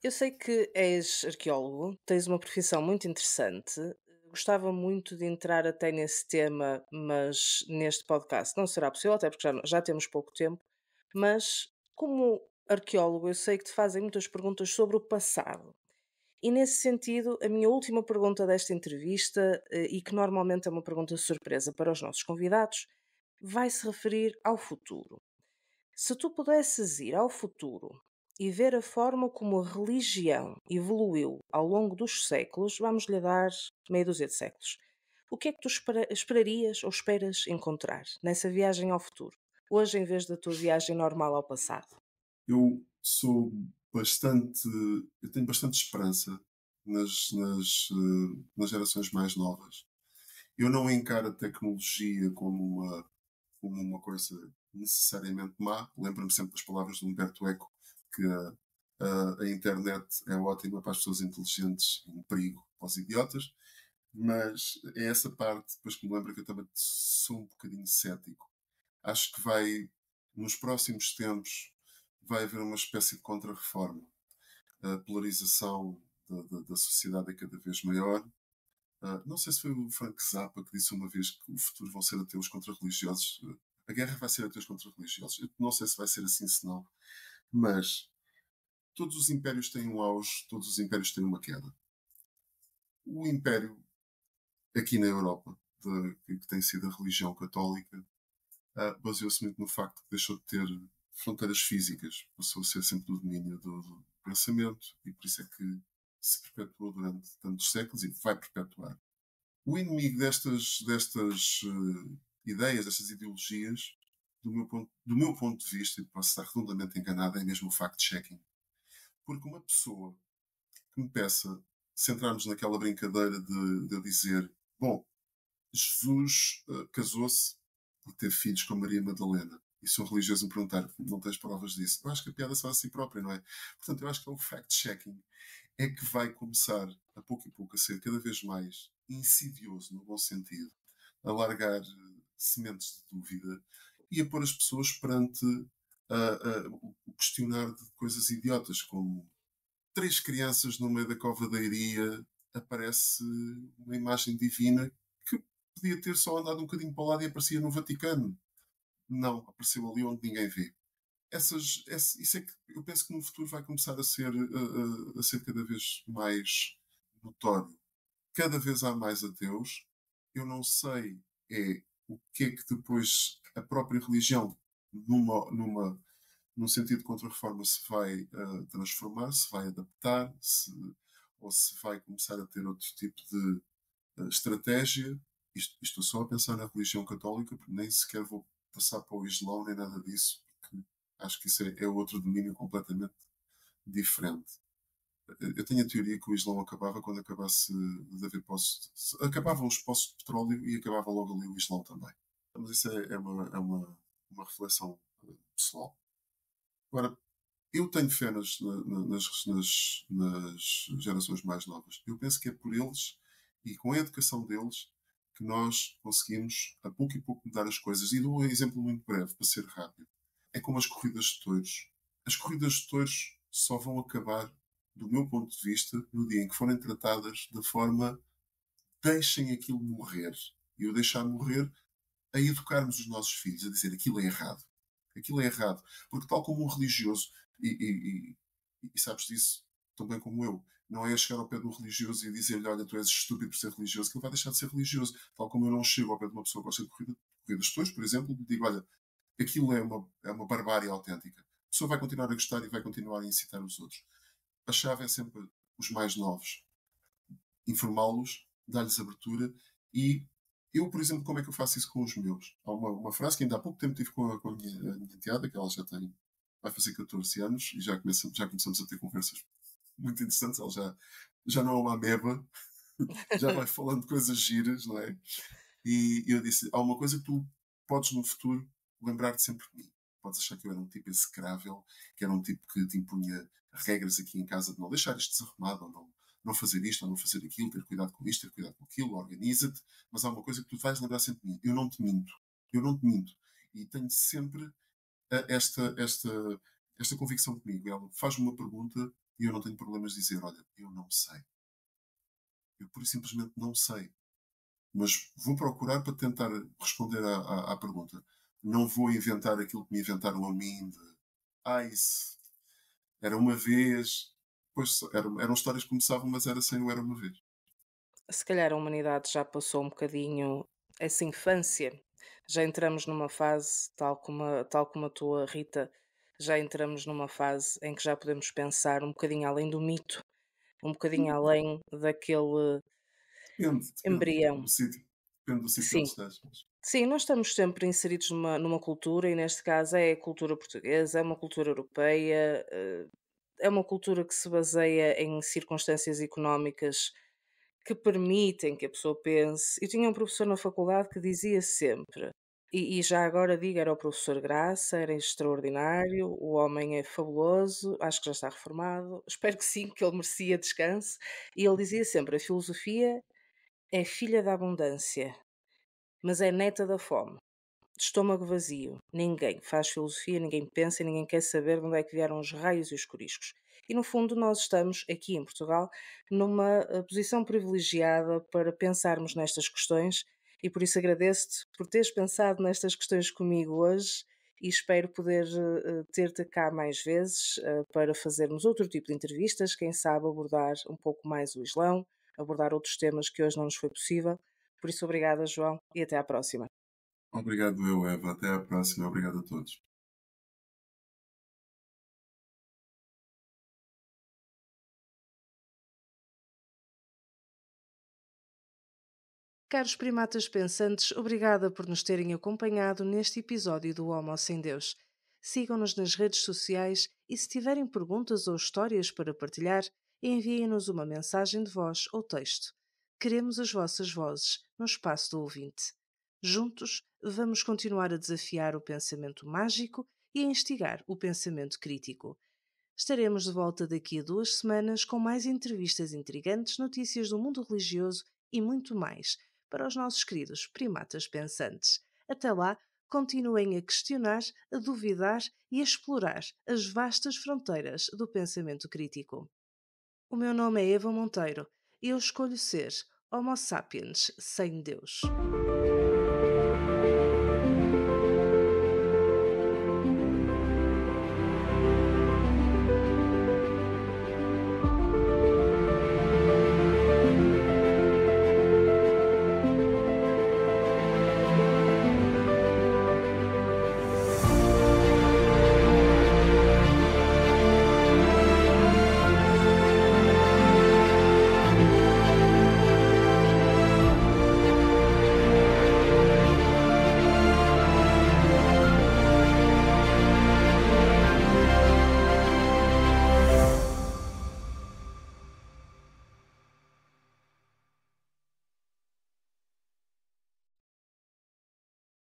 eu sei que és arqueólogo, tens uma profissão muito interessante. Gostava muito de entrar até nesse tema, mas neste podcast não será possível, até porque já temos pouco tempo. Mas, como arqueólogo, eu sei que te fazem muitas perguntas sobre o passado. E nesse sentido, a minha última pergunta desta entrevista, e que normalmente é uma pergunta surpresa para os nossos convidados, vai se referir ao futuro. Se tu pudesses ir ao futuro e ver a forma como a religião evoluiu ao longo dos séculos, vamos lhe dar meia dúzia de séculos, o que é que tu esperarias ou esperas encontrar nessa viagem ao futuro? Hoje, em vez da tua viagem normal ao passado. Eu sou bastante. Eu tenho bastante esperança nas gerações mais novas. Eu não encaro a tecnologia como uma coisa necessariamente má. Lembro-me sempre das palavras de Humberto Eco, que a internet é ótima para as pessoas inteligentes e um perigo para os idiotas. Mas é essa parte, depois que me lembra que eu também sou um bocadinho cético. Acho que nos próximos tempos, vai haver uma espécie de contra-reforma. A polarização da sociedade é cada vez maior. Não sei se foi o Frank Zappa que disse uma vez que o futuro vão ser ateus contra religiosos. A guerra vai ser ateus contra religiosos. Eu não sei se vai ser assim, se não. Mas todos os impérios têm um auge, todos os impérios têm uma queda. O império aqui na Europa, que tem sido a religião católica, baseou-se muito no facto que deixou de ter fronteiras físicas, passou a ser sempre do domínio do pensamento, e por isso é que se perpetuou durante tantos séculos e vai perpetuar. O inimigo destas ideias, destas ideologias, do meu ponto de vista, e posso estar redondamente enganado, é mesmo o fact-checking. Porque uma pessoa que me peça, se entrarmos naquela brincadeira de dizer, bom, Jesus casou-se e teve filhos com Maria Madalena. E se um religioso me perguntar, não tens provas disso? Eu acho que a piada se faz a si própria, não é? Portanto, eu acho que é o fact-checking é que vai começar, a pouco e pouco, a ser cada vez mais insidioso, no bom sentido, a largar sementes de dúvida e a pôr as pessoas perante o questionar de coisas idiotas, como três crianças no meio da cova da Iria, aparece uma imagem divina que podia ter só andado um bocadinho para o lado e aparecia no Vaticano. Não, apareceu ali onde ninguém vê. Isso é que eu penso que no futuro vai começar a ser cada vez mais notório. Cada vez há mais ateus. Eu não sei o que é que depois a própria religião, num sentido de contra-reforma, se vai transformar, se vai adaptar, ou se vai começar a ter outro tipo de estratégia. Estou só a pensar na religião católica, porque nem sequer vou passar para o Islão nem nada disso, porque acho que isso é outro domínio completamente diferente. Eu tenho a teoria que o Islão acabava quando acabasse de haver poços. Acabavam os poços de petróleo e acabava logo ali o Islão também. Mas isso é uma reflexão pessoal. Agora, eu tenho fé nas gerações mais novas. Eu penso que é por eles e com a educação deles que nós conseguimos, a pouco e pouco, mudar as coisas. E dou um exemplo muito breve, para ser rápido. É como as corridas de touros. As corridas de touros só vão acabar, do meu ponto de vista, no dia em que forem tratadas da forma deixem aquilo morrer. E o deixar morrer a educarmos os nossos filhos, a dizer aquilo é errado. Aquilo é errado. Porque tal como um religioso, e sabes disso tão bem como eu, não é chegar ao pé do religioso e dizer-lhe, olha, tu és estúpido por ser religioso, que ele vai deixar de ser religioso. Tal como eu não chego ao pé de uma pessoa que gosta de corridas de touros, por exemplo, e digo, olha, aquilo é uma barbárie autêntica. A pessoa vai continuar a gostar e vai continuar a incitar os outros. A chave é sempre os mais novos. Informá-los, dar-lhes abertura e eu, por exemplo, como é que eu faço isso com os meus? Há uma frase que ainda há pouco tempo tive com a minha enteada, que ela já vai fazer 14 anos e já começamos a ter conversas muito interessantes. Ela já não é uma ameba, já vai falando coisas giras, não é? E eu disse, há uma coisa que tu podes no futuro lembrar-te sempre de mim. Podes achar que eu era um tipo execrável, que era um tipo que te impunha regras aqui em casa de não deixar isto desarrumado, ou não fazer isto, ou não fazer aquilo, ter cuidado com isto, ter cuidado com aquilo, organiza-te. Mas há uma coisa que tu vais lembrar sempre de mim. Eu não te minto. Eu não te minto. E tenho sempre esta convicção comigo. Ela faz-me uma pergunta e eu não tenho problemas de dizer, olha, eu não sei. Eu pura e simplesmente não sei. Mas vou procurar para tentar responder à pergunta. Não vou inventar aquilo que me inventaram a mim de isso era uma vez. Pois eram histórias que começavam, mas era sem o era uma vez. Se calhar a humanidade já passou um bocadinho essa infância. Já entramos numa fase, tal como a tua Rita, já entramos numa fase em que já podemos pensar um bocadinho além do mito, um bocadinho além daquele Depende embrião. do sítio. Depende do sítio onde Sim, estás. Mas sim, nós estamos sempre inseridos numa cultura, e neste caso é a cultura portuguesa, é uma cultura europeia, é uma cultura que se baseia em circunstâncias económicas que permitem que a pessoa pense. Eu tinha um professor na faculdade que dizia sempre, e já agora digo, era o professor Graça, era extraordinário, o homem é fabuloso, acho que já está reformado, espero que sim, que ele merecia descanso, e ele dizia sempre: a filosofia é filha da abundância, mas é neta da fome. De estômago vazio, ninguém faz filosofia, ninguém pensa, ninguém quer saber de onde é que vieram os raios e os coriscos. E no fundo, nós estamos aqui em Portugal numa posição privilegiada para pensarmos nestas questões, e por isso agradeço-te por teres pensado nestas questões comigo hoje e espero poder ter-te cá mais vezes para fazermos outro tipo de entrevistas, quem sabe abordar um pouco mais o Islão, abordar outros temas que hoje não nos foi possível. Por isso, obrigada, João, e até à próxima. obrigado, eu, Eva. Até à próxima. Obrigado a todos. Caros primatas pensantes, obrigada por nos terem acompanhado neste episódio do Homo Sem Deus. Sigam-nos nas redes sociais e, se tiverem perguntas ou histórias para partilhar, enviem-nos uma mensagem de voz ou texto. Queremos as vossas vozes no espaço do ouvinte. Juntos, vamos continuar a desafiar o pensamento mágico e a instigar o pensamento crítico. Estaremos de volta daqui a 2 semanas com mais entrevistas intrigantes, notícias do mundo religioso e muito mais para os nossos queridos primatas pensantes. Até lá, continuem a questionar, a duvidar e a explorar as vastas fronteiras do pensamento crítico. O meu nome é Eva Monteiro e eu escolho ser Homo sapiens sem Deus.